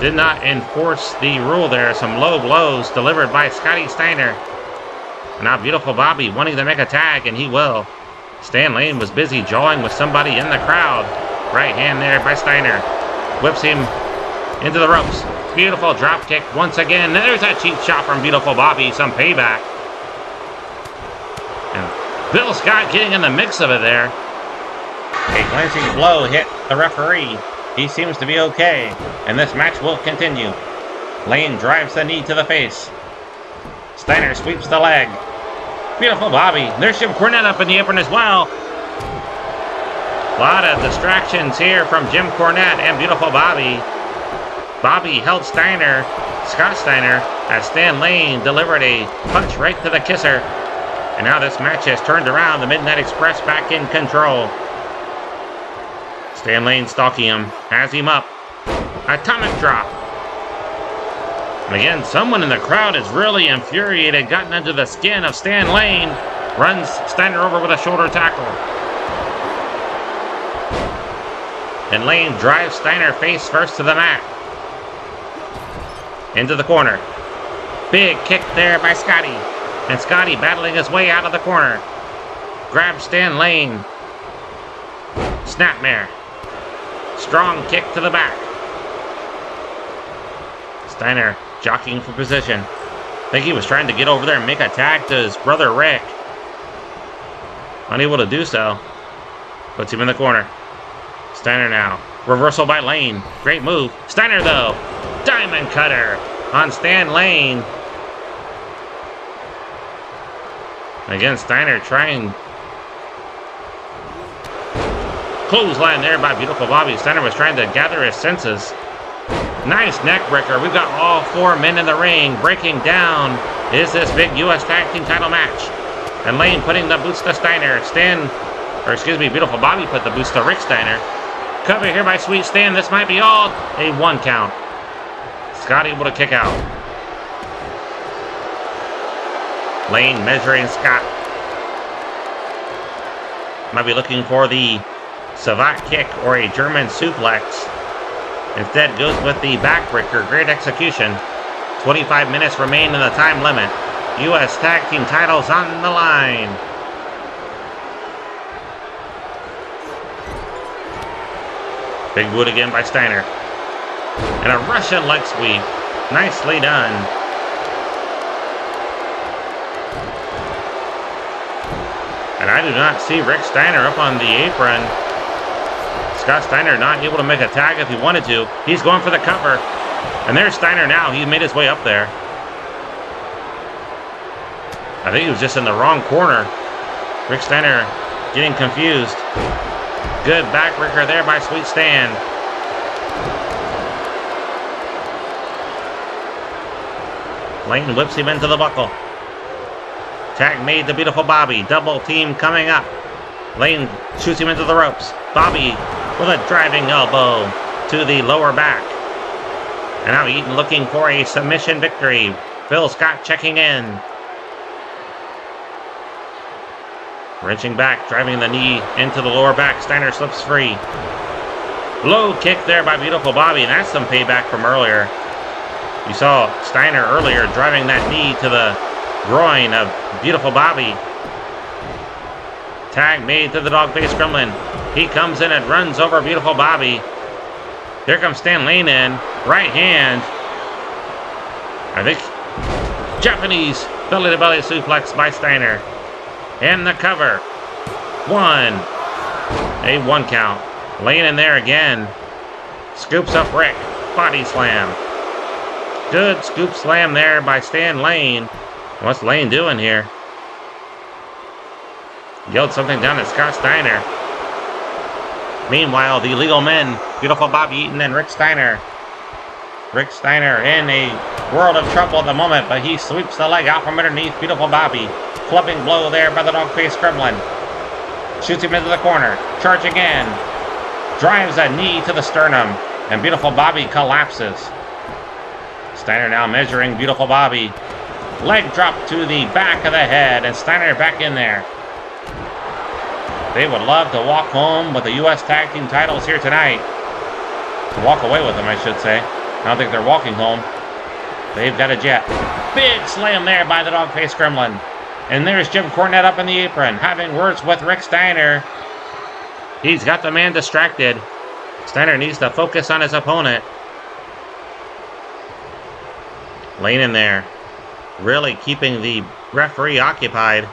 did not enforce the rule there. Some low blows delivered by Scotty Steiner. And now beautiful Bobby wanting to make a tag, and he will. Stan Lane was busy jawing with somebody in the crowd. Right hand there by Steiner. Whips him into the ropes. Beautiful drop kick once again. There's that cheap shot from beautiful Bobby. Some payback. And Bill Scott getting in the mix of it there. A glancing blow hit the referee. He seems to be okay, and this match will continue. Lane drives the knee to the face. Steiner sweeps the leg. Beautiful Bobby. There's Jim Cornette up in the apron as well. A lot of distractions here from Jim Cornette and beautiful Bobby. Bobby held Steiner, Scott Steiner, as Stan Lane delivered a punch right to the kisser. And now this match has turned around. The Midnight Express back in control. Stan Lane stalking him. Has him up. Atomic drop. And again, someone in the crowd is really infuriated. Gotten under the skin of Stan Lane. Runs Steiner over with a shoulder tackle. And Lane drives Steiner face first to the mat. Into the corner. Big kick there by Scotty. And Scotty battling his way out of the corner. Grabs Stan Lane. Snapmare. Strong kick to the back. Steiner jockeying for position. I think he was trying to get over there and make a tag to his brother Rick. Unable to do so. Puts him in the corner. Steiner now. Reversal by Lane. Great move. Steiner though. Diamond cutter on Stan Lane. Again, Steiner trying. Clothesline there by beautiful Bobby. Steiner was trying to gather his senses. Nice neck breaker. We've got all four men in the ring. Breaking down is this big U.S. Tag Team title match. And Lane putting the boots to Steiner. Beautiful Bobby put the boots to Rick Steiner. Cover here by Sweet Stan. This might be all. A 1 count. Scott able to kick out. Lane measuring Scott. Might be looking for the savate kick or a German suplex. Instead goes with the backbreaker. Great execution. 25 minutes remain in the time limit. U.S. Tag Team titles on the line. Big boot again by Steiner. And a Russian leg sweep. Nicely done. And I do not see Rick Steiner up on the apron. Scott Steiner not able to make a tag if he wanted to. He's going for the cover. And there's Steiner now. He made his way up there. I think he was just in the wrong corner. Rick Steiner getting confused. Good backbreaker there by Sweet Stan. Lane whips him into the buckle. Tag made to beautiful Bobby. Double team coming up. Lane shoots him into the ropes. Bobby with a driving elbow to the lower back. And now Eaton looking for a submission victory. Phil Scott checking in. Wrenching back, driving the knee into the lower back. Steiner slips free. Low kick there by Beautiful Bobby, and that's some payback from earlier. You saw Steiner earlier driving that knee to the groin of Beautiful Bobby. Tag made to the dog-faced gremlin. He comes in and runs over Beautiful Bobby. Here comes Stan Lane in. Right hand. I think Japanese belly-to-belly suplex by Steiner. And the cover. One. A 1 count. Lane in there again. Scoops up Rick. Body slam. Good scoop slam there by Stan Lane. What's Lane doing here? Yelled something down at Scott Steiner. Meanwhile, the legal men, Beautiful Bobby Eaton and Rick Steiner. Rick Steiner in a world of trouble at the moment, but he sweeps the leg out from underneath Beautiful Bobby. Clubbing blow there by the dog-faced gremlin. Shoots him into the corner. Charge again. Drives a knee to the sternum, and Beautiful Bobby collapses. Steiner now measuring Beautiful Bobby. Leg drop to the back of the head, and Steiner back in there. They would love to walk home with the U.S. Tag Team titles here tonight. To walk away with them, I should say. I don't think they're walking home. They've got a jet. Big slam there by the dog-faced gremlin. And there's Jim Cornette up in the apron, having words with Rick Steiner. He's got the man distracted. Steiner needs to focus on his opponent. Lane in there, really keeping the referee occupied.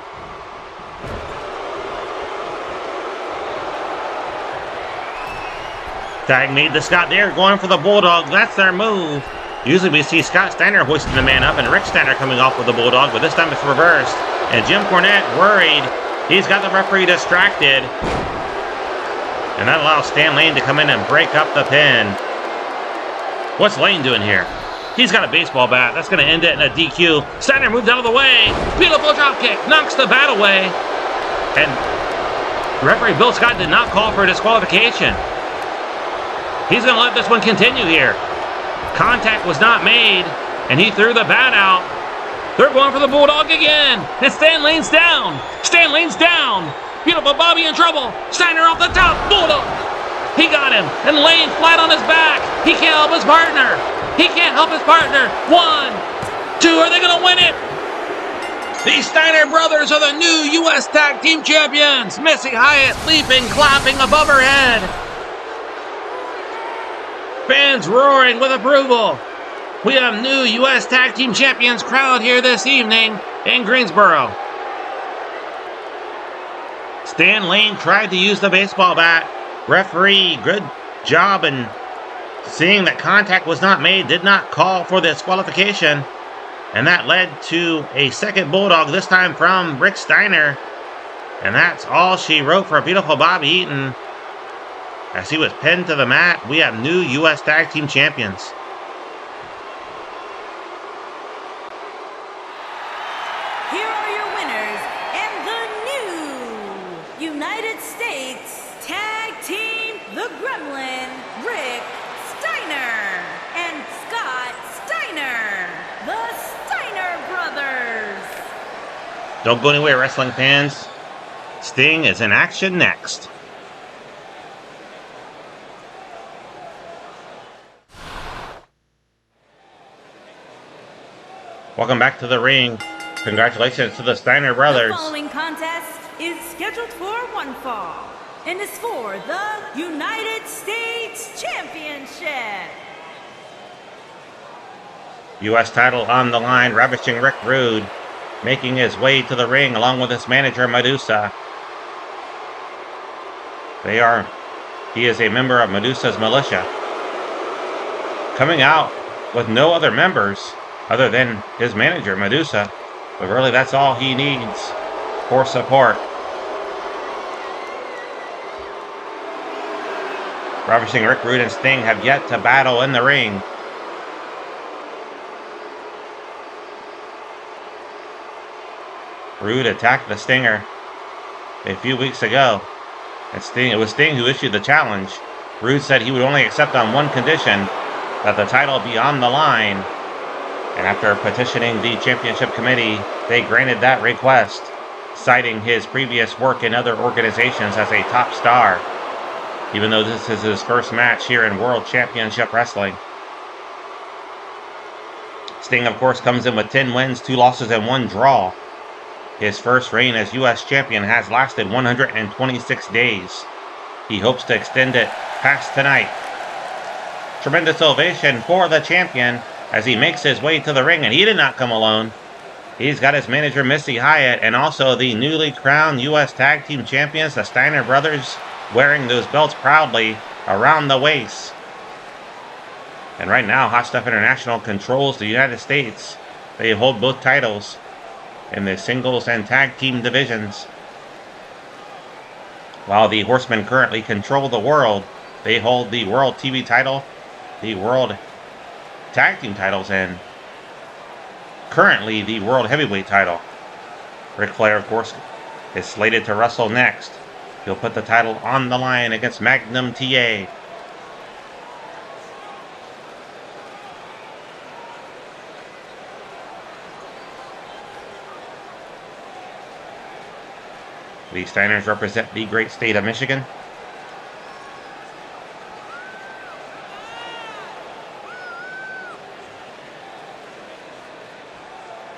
Tag made to Scott there, going for the Bulldog. That's their move. Usually we see Scott Steiner hoisting the man up and Rick Steiner coming off with the Bulldog, but this time it's reversed. And Jim Cornette worried. He's got the referee distracted. And that allows Stan Lane to come in and break up the pin. What's Lane doing here? He's got a baseball bat. That's going to end it in a DQ. Steiner moves out of the way. Beautiful drop kick. Knocks the bat away. And referee Bill Scott did not call for a disqualification. He's going to let this one continue here. Contact was not made, and he threw the bat out. They're going for the Bulldog again. And Stan Lane's down. Stan Lane's down. Beautiful Bobby in trouble. Steiner off the top. Bulldog. He got him. And Lane flat on his back. He can't help his partner. He can't help his partner. 1, 2. Are they going to win it? The Steiner brothers are the new U.S. Tag Team Champions. Missy Hyatt leaping, clapping above her head. Fans roaring with approval. We have new U.S. Tag Team Champions crowned here this evening in Greensboro. Stan Lane tried to use the baseball bat. Referee, good job in seeing that contact was not made, did not call for disqualification. And that led to a second Bulldog, this time from Rick Steiner. And that's all she wrote for Beautiful Bobby Eaton. As he was pinned to the mat, we have new U.S. Tag Team Champions. Here are your winners and the new United States Tag Team, the Gremlin, Rick Steiner, and Scott Steiner, the Steiner brothers. Don't go anywhere, wrestling fans. Sting is in action next. Welcome back to the ring. Congratulations to the Steiner brothers. The following contest is scheduled for one fall and is for the United States Championship. U.S. title on the line, ravishing Rick Rude, making his way to the ring along with his manager Medusa. He is a member of Medusa's militia. Coming out with no other members other than his manager, Medusa. But really, that's all he needs for support. Ravishing Rick Rude and Sting have yet to battle in the ring. Rude attacked the Stinger a few weeks ago. It was Sting who issued the challenge. Rude said he would only accept on one condition, that the title be on the line. And after petitioning the championship committee, they granted that request, citing his previous work in other organizations as a top star. even though this is his first match here in World Championship Wrestling. Sting, of course, comes in with 10 wins, 2 losses, and 1 draw. His first reign as U.S. champion has lasted 126 days. He hopes to extend it past tonight. Tremendous ovation for the champion as he makes his way to the ring, and he did not come alone. He's got his manager, Missy Hyatt, and also the newly crowned U.S. Tag Team Champions, the Steiner brothers, wearing those belts proudly around the waist. And right now, Hot Stuff International controls the United States. They hold both titles in the singles and tag team divisions. While the Horsemen currently control the world, they hold the World TV title, the World Tag Team titles, and currently the World Heavyweight title. Ric Flair, of course, is slated to wrestle next. He'll put the title on the line against Magnum TA. The Steiners represent the great state of Michigan.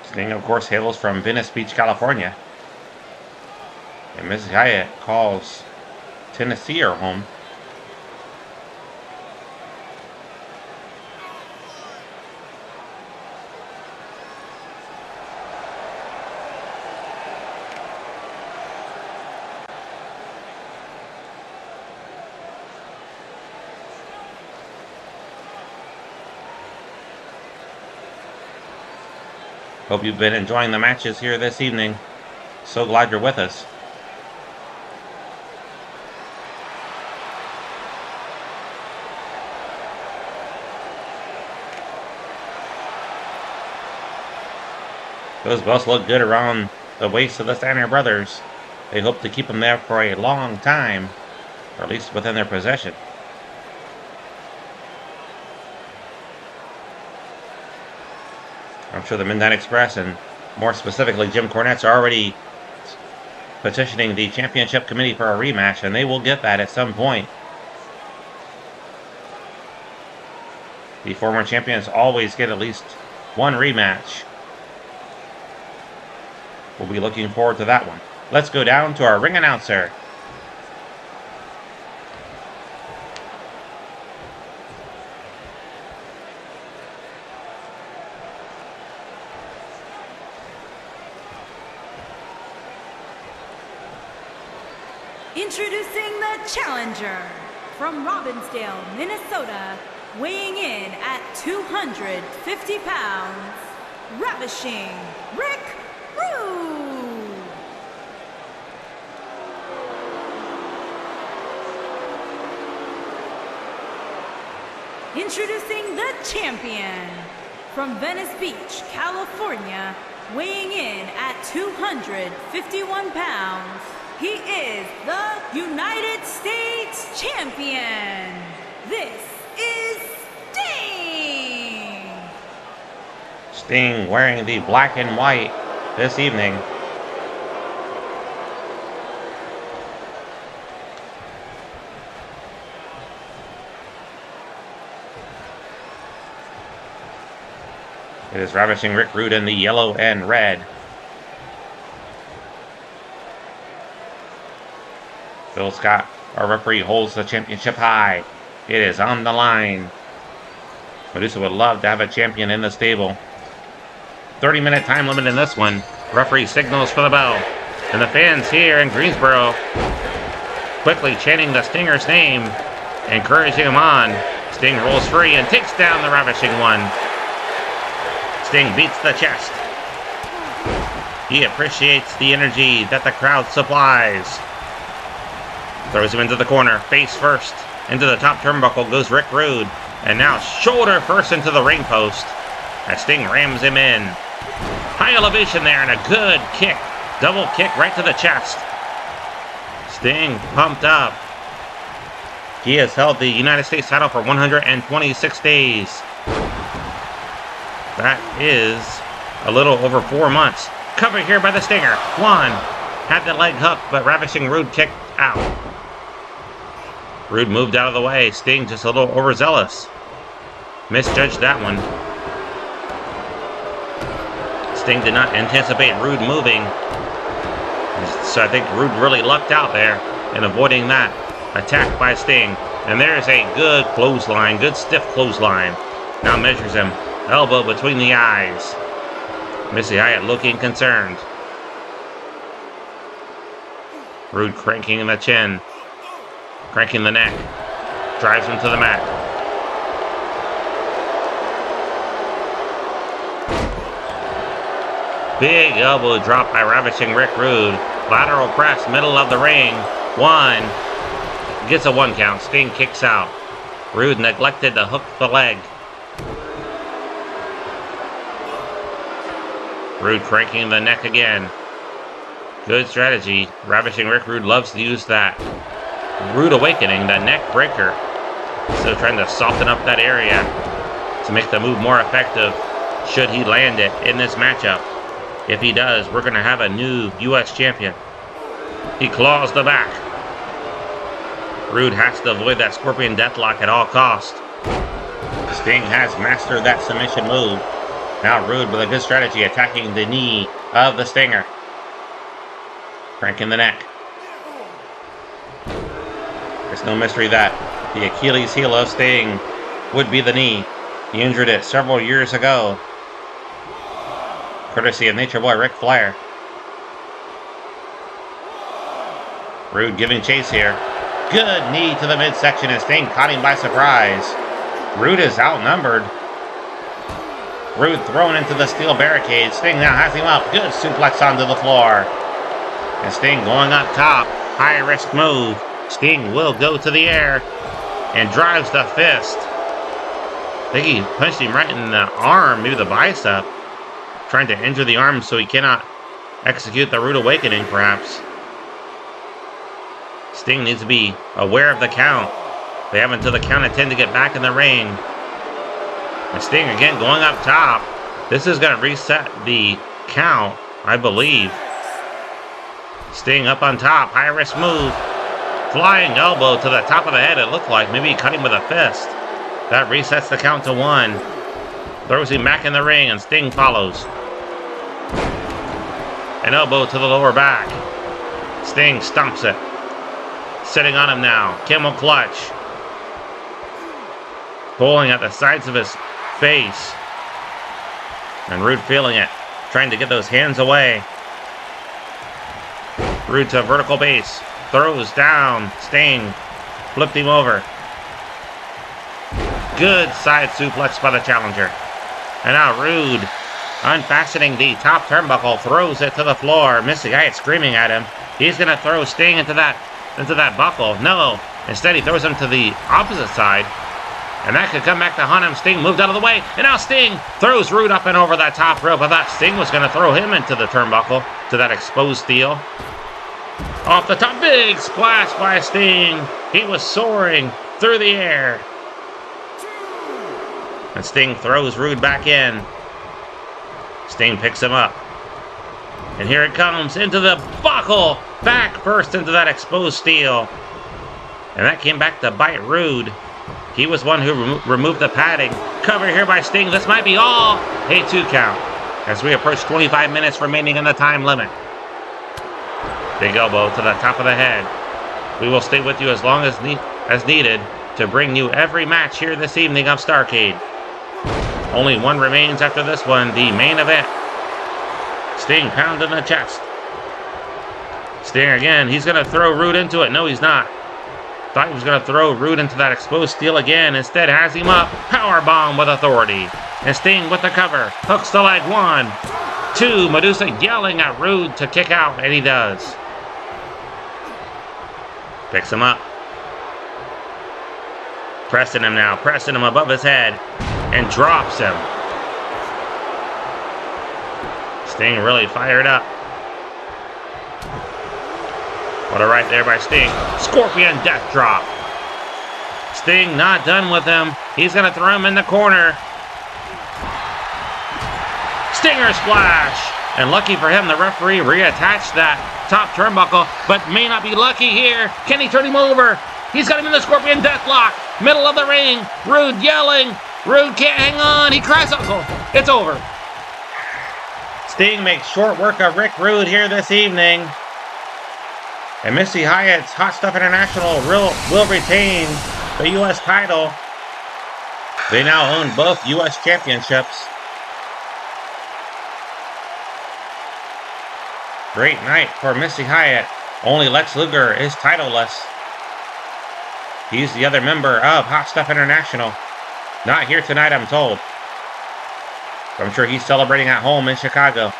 Sting, of course, hails from Venice Beach, California. And Mrs. Hyatt calls Tennessee her home. Hope you've been enjoying the matches here this evening. So glad you're with us. Those belts look good around the waist of the Steiner brothers. They hope to keep them there for a long time, or at least within their possession. I'm sure the Midnight Express, and more specifically Jim Cornette's, are already petitioning the championship committee for a rematch, and they will get that at some point. The former champions always get at least one rematch. We'll be looking forward to that one. Let's go down to our ring announcer. Introducing the challenger from Robbinsdale, Minnesota, weighing in at 250 pounds, Ravishing Rick Rude. Introducing the champion from Venice Beach, California, weighing in at 251 pounds, he is the United States Champion. This is Sting. Sting wearing the black and white this evening. It is Ravishing Rick Rude in the yellow and red. Bill Scott, our referee, holds the championship high. It is on the line. Medusa would love to have a champion in the stable. 30-minute time limit in this one. Referee signals for the bell. And the fans here in Greensboro quickly chanting the Stinger's name, encouraging him on. Sting rolls free and takes down the Ravishing One. Sting beats the chest. He appreciates the energy that the crowd supplies. Throws him into the corner, face first. Into the top turnbuckle goes Rick Rude. And now shoulder first into the ring post as Sting rams him in. High elevation there and a good kick. Double kick right to the chest. Sting pumped up. He has held the United States title for 126 days. That is a little over 4 months. Cover here by the Stinger. One. Had the leg hook, but Ravishing Rude kicked out. Rude moved out of the way. Sting just a little overzealous. Misjudged that one. Sting did not anticipate Rude moving. So I think Rude really lucked out there in avoiding that attack by Sting. And there's a good clothesline, good stiff clothesline. Now measures him. Elbow between the eyes. Missy Hyatt looking concerned. Rude cranking the chin. Cranking the neck. Drives him to the mat. Big elbow drop by Ravishing Rick Rude. Lateral press, middle of the ring. 1. Gets a 1 count. Sting kicks out. Rude neglected to hook the leg. Rude cranking the neck again. Good strategy. Ravishing Rick Rude loves to use that. Rude Awakening, the neck breaker. Still trying to soften up that area to make the move more effective should he land it in this matchup. If he does, we're going to have a new U.S. champion. He claws the back. Rude has to avoid that Scorpion Deathlock at all costs. Sting has mastered that submission move. Now Rude with a good strategy attacking the knee of the Stinger. Cranking the neck. There's no mystery that the Achilles heel of Sting would be the knee. He injured it several years ago, courtesy of Nature Boy Ric Flair. Rude giving chase here. Good knee to the midsection and Sting caught him by surprise. Rude is outnumbered. Rude thrown into the steel barricade. Sting now has him up. Good suplex onto the floor. And Sting going up top. High risk move. Sting will go to the air and drives the fist. I think he punched him right in the arm, maybe the bicep. Trying to injure the arm so he cannot execute the Rude Awakening, perhaps. Sting needs to be aware of the count. They have until the count of 10 to get back in the ring. And Sting again going up top. This is going to reset the count, I believe. Sting up on top. High risk move. Flying elbow to the top of the head, it looked like. Maybe he cut him with a fist. That resets the count to 1. Throws him back in the ring, and Sting follows. An elbow to the lower back. Sting stomps it. Sitting on him now. Camel clutch. Pulling at the sides of his face. And Rude feeling it. Trying to get those hands away. Rude to a vertical base. Throws down. Sting. Flipped him over. Good side suplex by the challenger. And now Rude, unfastening the top turnbuckle, throws it to the floor. Missy Hyatt screaming at him. He's going to throw Sting into that buckle. No. Instead, he throws him to the opposite side. And that could come back to haunt him. Sting moved out of the way. And now Sting throws Rude up and over that top rope. I thought Sting was going to throw him into the turnbuckle, to that exposed steel. Off the top, big splash by Sting. He was soaring through the air. And Sting throws Rude back in. Sting picks him up. And here it comes into the buckle. Back first into that exposed steel. And that came back to bite Rude. He was one who removed the padding. Cover here by Sting. This might be all a 2 count. As we approach 25 minutes remaining in the time limit. Big elbow to the top of the head. We will stay with you as long as needed to bring you every match here this evening of Starrcade. Only one remains after this one, the main event. Sting pounding the chest. Sting again. He's going to throw Rude into it. No, he's not. Thought he was going to throw Rude into that exposed steel again. Instead, has him up. Powerbomb with authority. And Sting with the cover. Hooks the leg. 1, 2. Medusa yelling at Rude to kick out, and he does. Picks him up. Pressing him now. Pressing him above his head. And drops him. Sting really fired up. What a right there by Sting. Scorpion death drop. Sting not done with him. He's going to throw him in the corner. Stinger splash. And lucky for him, the referee reattached that top turnbuckle, but may not be lucky here. Can he turn him over? He's got him in the Scorpion Deathlock. Middle of the ring. Rude yelling. Rude can't hang on. He cries out. Oh, it's over. Sting makes short work of Rick Rude here this evening. And Missy Hyatt's Hot Stuff International will retain the U.S. title. They now own both U.S. championships. Great night for Missy Hyatt. Only Lex Luger is titleless. He's the other member of Hot Stuff International. Not here tonight, I'm told. I'm sure he's celebrating at home in Chicago.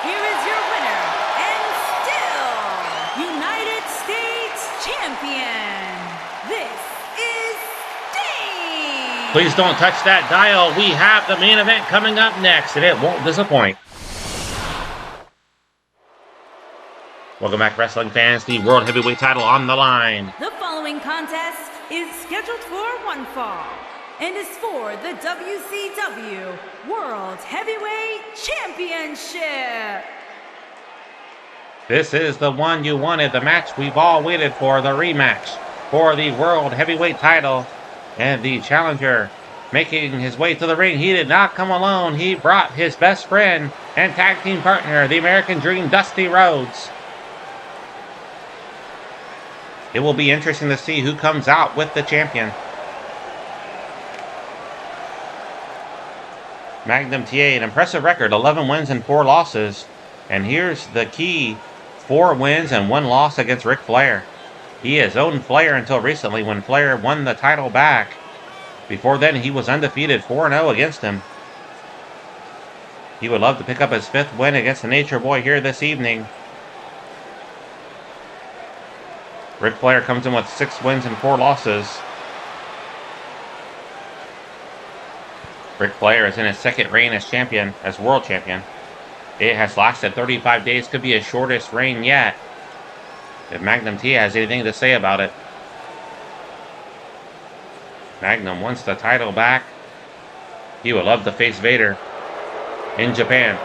Here is your winner, and still United States champion. This is Sting. Please don't touch that dial. We have the main event coming up next, and it won't disappoint. Welcome back, wrestling fans. The World Heavyweight title on the line. The following contest is scheduled for one fall and is for the WCW World Heavyweight Championship. This is the one you wanted, the match we've all waited for, the rematch for the World Heavyweight title. And the challenger making his way to the ring. He did not come alone. He brought his best friend and tag team partner, the American Dream, Dusty Rhodes. It will be interesting to see who comes out with the champion. Magnum TA, an impressive record, 11 wins and 4 losses. And here's the key, 4 wins and 1 loss against Ric Flair. He has owned Flair until recently when Flair won the title back. Before then, he was undefeated, 4-0 against him. He would love to pick up his 5th win against the Nature Boy here this evening. Ric Flair comes in with 6 wins and 4 losses. Ric Flair is in his 2nd reign as champion, as world champion. It has lasted 35 days, could be his shortest reign yet. If Magnum T has anything to say about it. Magnum wants the title back. He would love to face Vader in Japan.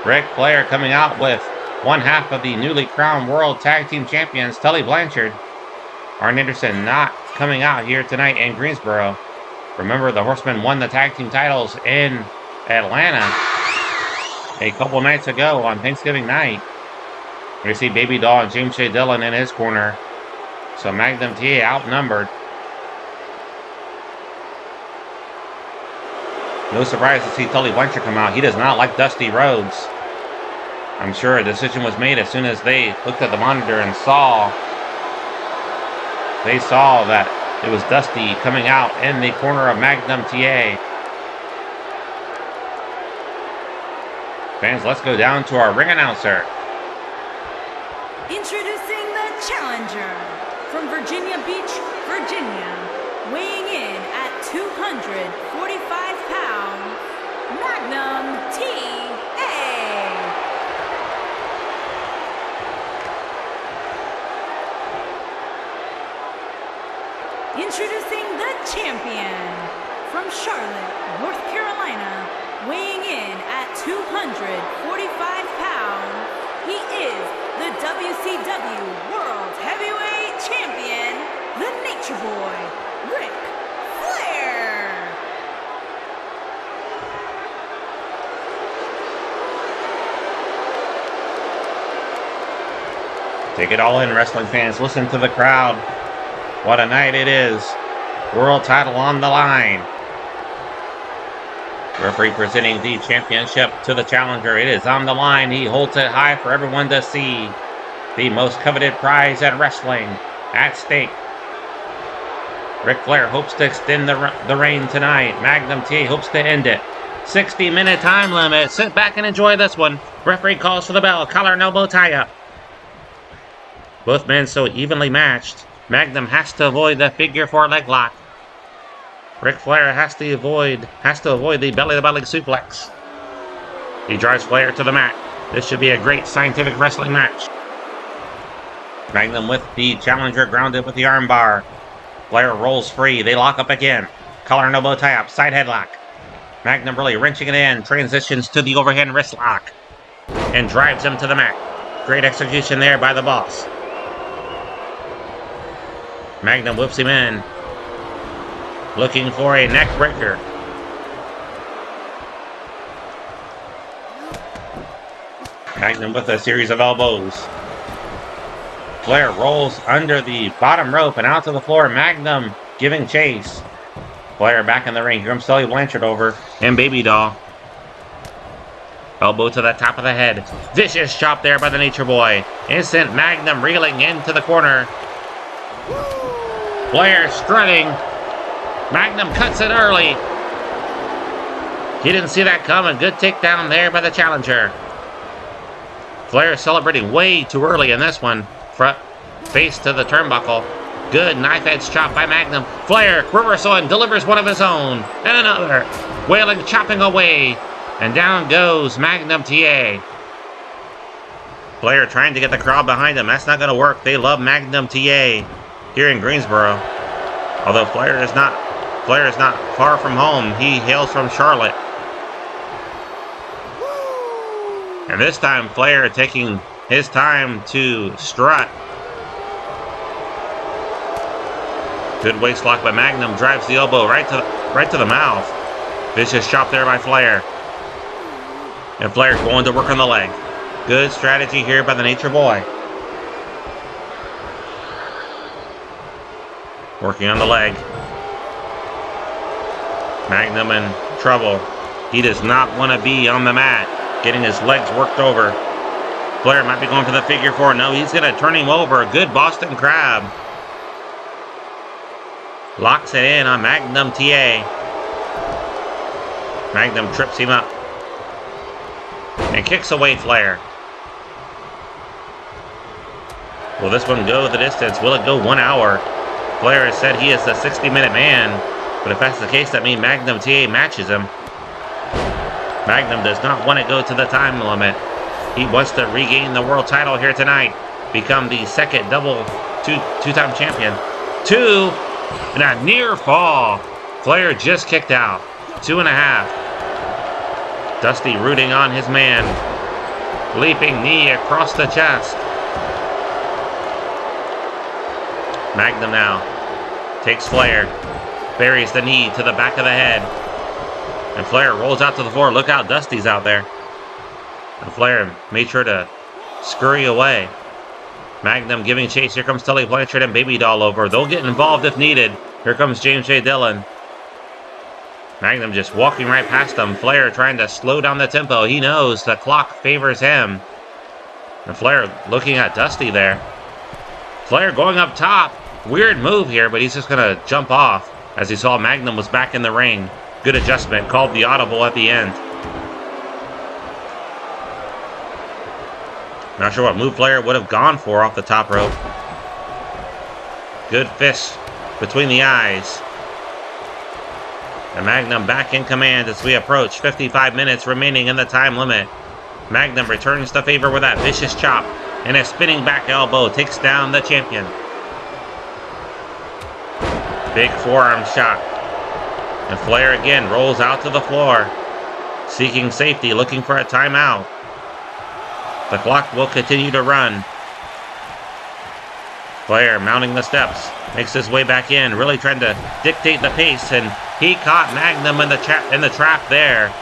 Ric Flair coming out with one half of the newly crowned World Tag Team Champions, Tully Blanchard. Arn Anderson not coming out here tonight in Greensboro. Remember, the Horsemen won the tag team titles in Atlanta a couple nights ago on Thanksgiving night. We see Baby Doll and James Shea Dillon in his corner. So Magnum TA outnumbered. No surprise to see Tully Blanchard come out. He does not like Dusty Rhodes. I'm sure a decision was made as soon as they looked at the monitor and saw that it was Dusty coming out in the corner of Magnum TA. Fans, let's go down to our ring announcer. Introducing the challenger from Virginia Beach, Virginia, weighing in at 245 pounds, Magnum TA. Introducing the champion from Charlotte, North Carolina, weighing in at 245 pounds, he is the WCW World Heavyweight Champion, the Nature Boy, Ric Flair. Take it all in, wrestling fans. Listen to the crowd. What a night it is. World title on the line. Referee presenting the championship to the challenger. It is on the line. He holds it high for everyone to see. The most coveted prize at wrestling at stake. Ric Flair hopes to extend the reign tonight. Magnum TA hopes to end it. 60-minute time limit. Sit back and enjoy this one. Referee calls for the bell. Collar and elbow tie-up. Both men so evenly matched. Magnum has to avoid the figure 4 leg lock. Ric Flair has to avoid the belly-to-belly suplex. He drives Flair to the mat. This should be a great scientific wrestling match. Magnum with the challenger grounded with the armbar. Flair rolls free. They lock up again. Collar and elbow tie-up. Side headlock. Magnum really wrenching it in, transitions to the overhand wrist lock, and drives him to the mat. Great execution there by the boss. Magnum whips him in, looking for a neck breaker. Magnum with a series of elbows. Flair rolls under the bottom rope and out to the floor. Magnum giving chase. Flair back in the ring. Here comes Tully Blanchard over and Baby Doll. Elbow to the top of the head. Vicious chop there by the Nature Boy. Instant Magnum reeling into the corner. Flair strutting. Magnum cuts it early. He didn't see that coming. Good takedown there by the challenger. Flair celebrating way too early in this one. Front face to the turnbuckle. Good knife edge chop by Magnum. Flair reversal and delivers one of his own. And another. Wailing, chopping away. And down goes Magnum TA. Flair trying to get the crowd behind him. That's not going to work. They love Magnum TA here in Greensboro. Although Flair is not far from home. He hails from Charlotte. And this time Flair taking his time to strut. Good waist lock by Magnum. Drives the elbow right to the mouth. Vicious chop there by Flair. And Flair going to work on the leg. Good strategy here by the Nature Boy. Working on the leg. Magnum in trouble. He does not want to be on the mat. Getting his legs worked over. Flair might be going for the figure four. No, he's going to turn him over. Good Boston Crab. Locks it in on Magnum TA. Magnum trips him up. And kicks away Flair. Will this one go the distance? Will it go 1 hour? Flair has said he is a 60-minute man. But if that's the case, that means Magnum TA matches him. Magnum does not want to go to the time limit. He wants to regain the world title here tonight. Become the second two-time champion. Two, and a near fall. Flair just kicked out. 2.5. Dusty rooting on his man. Leaping knee across the chest. Magnum now takes Flair. Buries the knee to the back of the head. And Flair rolls out to the floor. Look out, Dusty's out there. And Flair made sure to scurry away. Magnum giving chase. Here comes Tully Blanchard and Baby Doll over. They'll get involved if needed. Here comes James J. Dillon. Magnum just walking right past them. Flair trying to slow down the tempo. He knows the clock favors him. And Flair looking at Dusty there. Flair going up top. Weird move here, but he's just going to jump off as he saw Magnum was back in the ring. Good adjustment. Called the audible at the end. Not sure what move Flair would have gone for off the top rope. Good fist between the eyes. And Magnum back in command as we approach 55 minutes remaining in the time limit. Magnum returns the favor with that vicious chop. And a spinning back elbow takes down the champion. Big forearm shot. And Flair again rolls out to the floor. Seeking safety, looking for a timeout. The clock will continue to run. Flair mounting the steps. Makes his way back in, really trying to dictate the pace. And he caught Magnum in the trap there.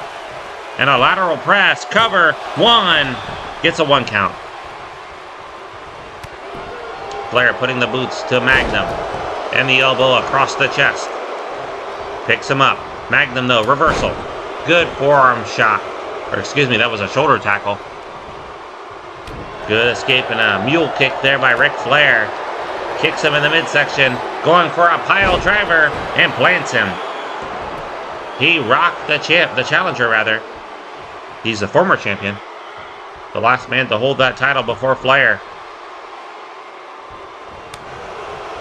And a lateral press, cover, 1. Gets a 1 count. Flair putting the boots to Magnum. And the elbow across the chest. Picks him up. Magnum, though, reversal. Good forearm shot. Or, excuse me, that was a shoulder tackle. Good escape and a mule kick there by Ric Flair. Kicks him in the midsection. Going for a pile driver and plants him. He rocked the challenger, rather. He's the former champion. The last man to hold that title before Flair.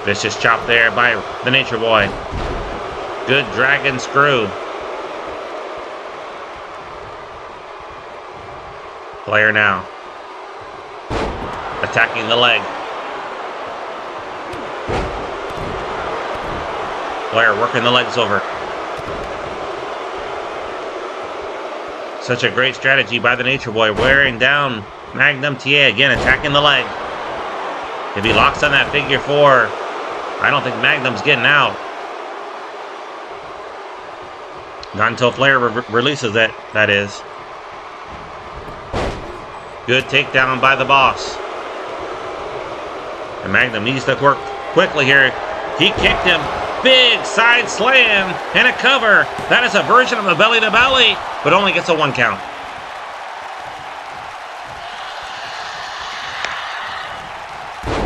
Vicious chop there by the Nature Boy. Good dragon screw. Flair now. Attacking the leg. Flair working the legs over. Such a great strategy by the Nature Boy, wearing down Magnum TA, again attacking the leg. If he locks on that figure 4, I don't think Magnum's getting out. Not until Flair releases it, that is. Good takedown by the boss. And Magnum needs to work quickly here. He kicked him. Big side slam and a cover. That is a version of a belly-to-belly, but only gets a 1 count.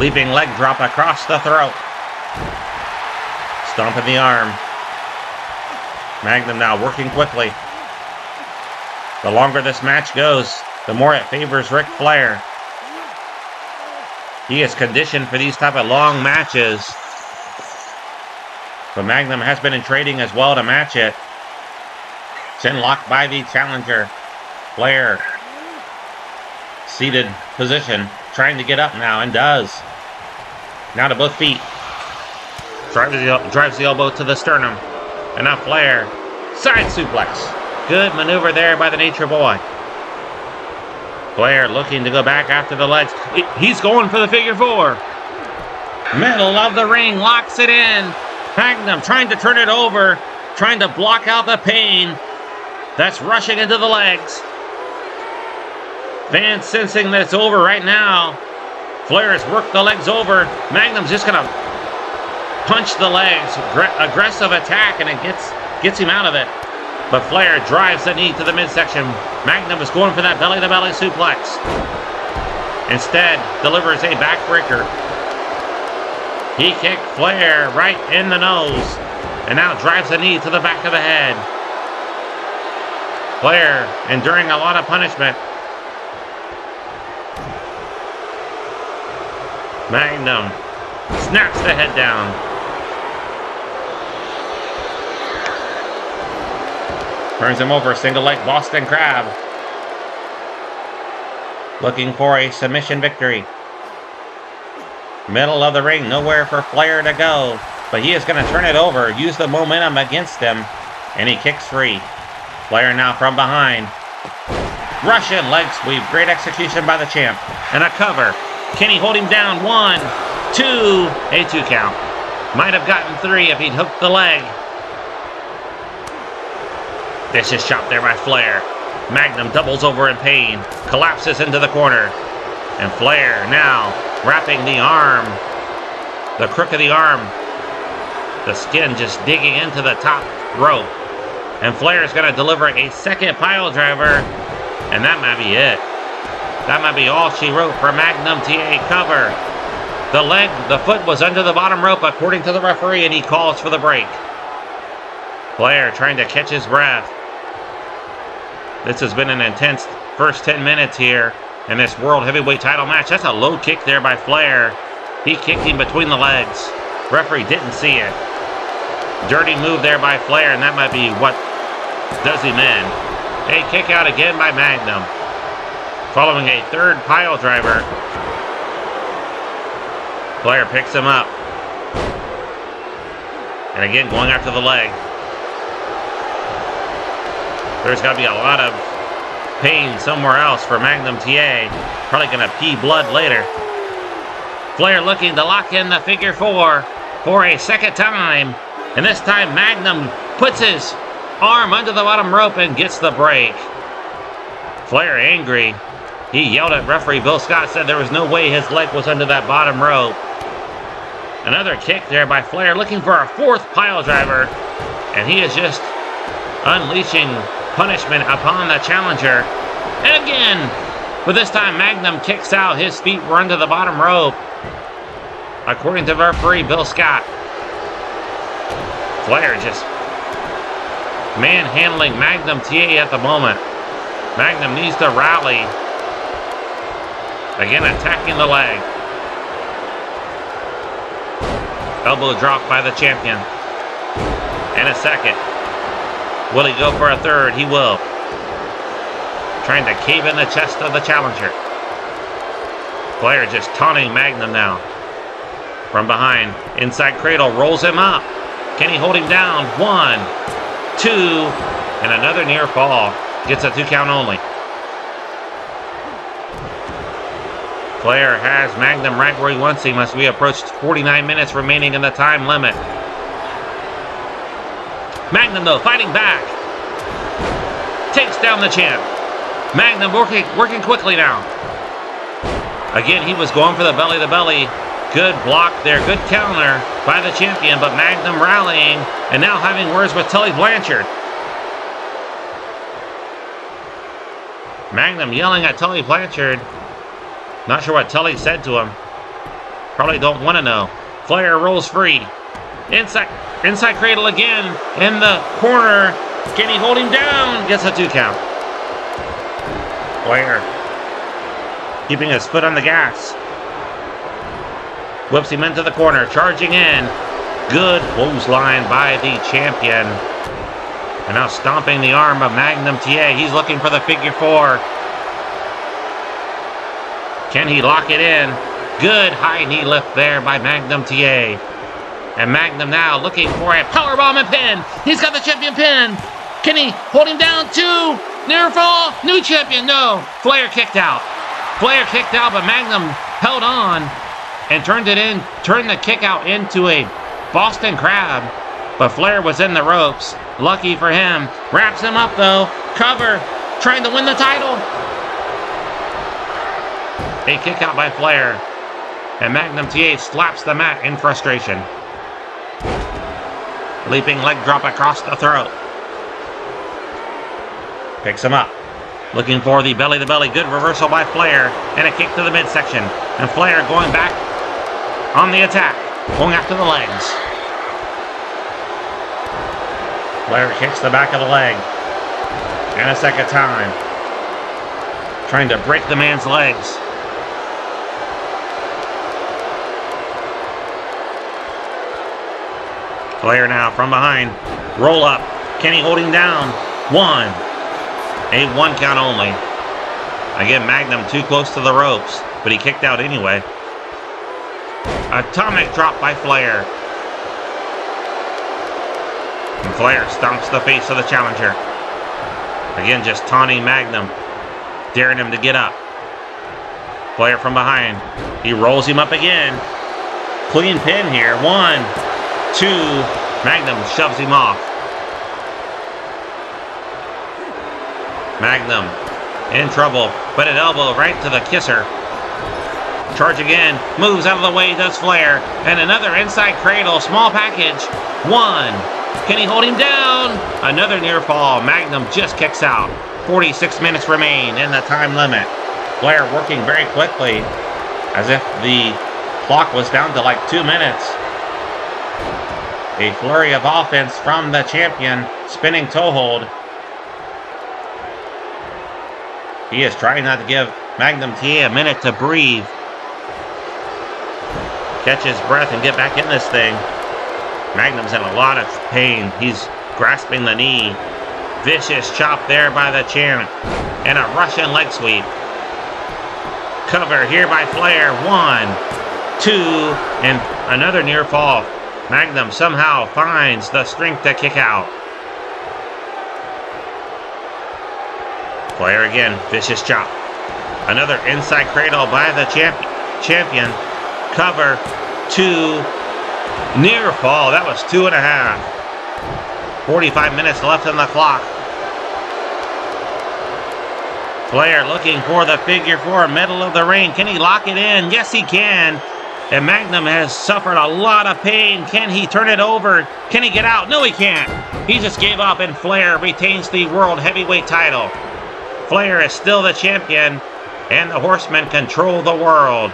Leaping leg drop across the throat. Stomping the arm. Magnum now working quickly. The longer this match goes, the more it favors Ric Flair. He is conditioned for these type of long matches. But Magnum has been in training as well to match it. Chin locked by the challenger. Flair. Seated position. Trying to get up now and does. Now to both feet. Drives the elbow to the sternum. And now Flair. Side suplex. Good maneuver there by the Nature Boy. Flair looking to go back after the legs. He's going for the figure 4. Middle of the ring. Locks it in. Magnum trying to turn it over. Trying to block out the pain that's rushing into the legs. Fans sensing that it's over right now. Flair has worked the legs over. Magnum's just going to punch the legs. Aggressive attack, and it gets him out of it. But Flair drives the knee to the midsection. Magnum is going for that belly-to-belly suplex. Instead, delivers a backbreaker. He kicked Flair right in the nose. And now drives the knee to the back of the head. Flair enduring a lot of punishment. Magnum snaps the head down. Turns him over, single leg Boston Crab. Looking for a submission victory. Middle of the ring, nowhere for Flair to go. But he is going to turn it over, use the momentum against him. And he kicks free. Flair now from behind. Russian leg sweep, great execution by the champ. And a cover. Can he hold him down? 1, 2, a 2 count. Might have gotten 3 if he'd hooked the leg. Vicious chop there by Flair. Magnum doubles over in pain. Collapses into the corner. And Flair now wrapping the arm. The crook of the arm. The skin just digging into the top rope. And Flair is going to deliver a second pile driver. And that might be it. That might be all she wrote for Magnum TA cover. The foot was under the bottom rope according to the referee, and he calls for the break. Flair trying to catch his breath. This has been an intense first 10 minutes here in this World Heavyweight title match. That's a low kick there by Flair. He kicked him between the legs. Referee didn't see it. Dirty move there by Flair, and that might be what does him in. A kick out again by Magnum. Following a third pile driver. Flair picks him up. And again, going after the leg. There's got to be a lot of pain somewhere else for Magnum TA. Probably going to pee blood later. Flair looking to lock in the figure 4 for a second time. And this time Magnum puts his arm under the bottom rope and gets the break. Flair angry. He yelled at referee Bill Scott, said there was no way his leg was under that bottom rope. Another kick there by Flair, looking for a fourth pile driver. And he is just unleashing punishment upon the challenger. And again, but this time Magnum kicks out. His feet were under the bottom rope, according to referee Bill Scott. Flair just manhandling Magnum TA at the moment. Magnum needs to rally. Again, attacking the leg. Elbow drop by the champion. And a second. Will he go for a third? He will. Trying to cave in the chest of the challenger. Flair just taunting Magnum now. From behind. Inside cradle. Rolls him up. Can he hold him down? 1, 2, and another near fall. Gets a 2 count only. Flair has Magnum right where he wants him as we approach 49 minutes remaining in the time limit. Magnum, though, fighting back. Takes down the champ. Magnum working quickly now. Again, he was going for the belly-to-belly. Good block there. Good counter by the champion, but Magnum rallying and now having words with Tully Blanchard. Magnum yelling at Tully Blanchard. Not sure what Tully said to him. Probably don't want to know. Flair rolls free. Inside cradle again. In the corner. Can he hold him down? Gets a 2 count. Flair keeping his foot on the gas. Whips him into the corner. Charging in. Good clothesline by the champion. And now stomping the arm of Magnum TA. He's looking for the figure 4. Can he lock it in? Good high knee lift there by Magnum TA. And Magnum now looking for a powerbomb and pin. He's got the champion pin. Can he hold him down? 2. Near fall. New champion. No. Flair kicked out. Flair kicked out, but Magnum held on and turned the kick out into a Boston Crab. But Flair was in the ropes. Lucky for him. Wraps him up though. Cover. Trying to win the title. A kick out by Flair. And Magnum TA slaps the mat in frustration. Leaping leg drop across the throat. Picks him up. Looking for the belly-to-belly. Good reversal by Flair. And a kick to the midsection. And Flair going back on the attack. Going after the legs. Flair kicks the back of the leg. And a second time. Trying to break the man's legs. Flair now from behind. Roll up. Can he hold him down? 1. A 1 count only. Again, Magnum too close to the ropes, but he kicked out anyway. Atomic drop by Flair. And Flair stomps the face of the challenger. Again, just taunting Magnum. Daring him to get up. Flair from behind. He rolls him up again. Clean pin here. 1. 2. Magnum shoves him off. Magnum in trouble, but an elbow right to the kisser. Charge again. Moves out of the way, does Flair. And another inside cradle. Small package. 1. Can he hold him down? Another near fall. Magnum just kicks out. 46 minutes remain in the time limit. Flair working very quickly, as if the clock was down to like 2 minutes. A flurry of offense from the champion, spinning toe hold. He is trying not to give Magnum TA a minute to breathe. Catch his breath and get back in this thing. Magnum's in a lot of pain. He's grasping the knee. Vicious chop there by the champ. And a Russian leg sweep. Cover here by Flair. 1, 2, and another near fall. Magnum somehow finds the strength to kick out. Flair again, vicious chop. Another inside cradle by the champion. Cover, 2, near fall. That was 2.5. 45 minutes left on the clock. Flair looking for the figure 4, middle of the ring. Can he lock it in? Yes, he can. And Magnum has suffered a lot of pain. Can he turn it over? Can he get out? No, he can't. He just gave up, and Flair retains the World Heavyweight title. Flair is still the champion, and the Horsemen control the world.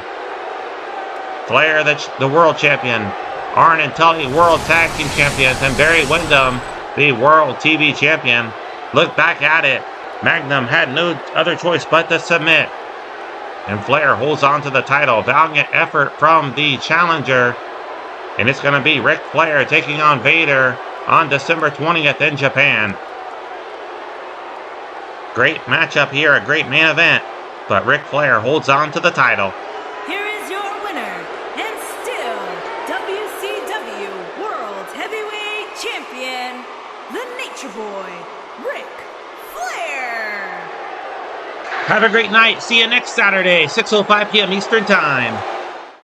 Flair, the world champion. Arn and Tully, world tag team champions, and Barry Windham, the world TV champion. Look back at it. Magnum had no other choice but to submit. And Flair holds on to the title. Valiant effort from the challenger. And it's going to be Ric Flair taking on Vader on December 20th in Japan. Great matchup here, a great main event. But Ric Flair holds on to the title. Here is your winner, and still WCW World Heavyweight Champion, the Nature Boy, Ric Flair. Have a great night. See you next Saturday, 6:05 p.m. Eastern Time.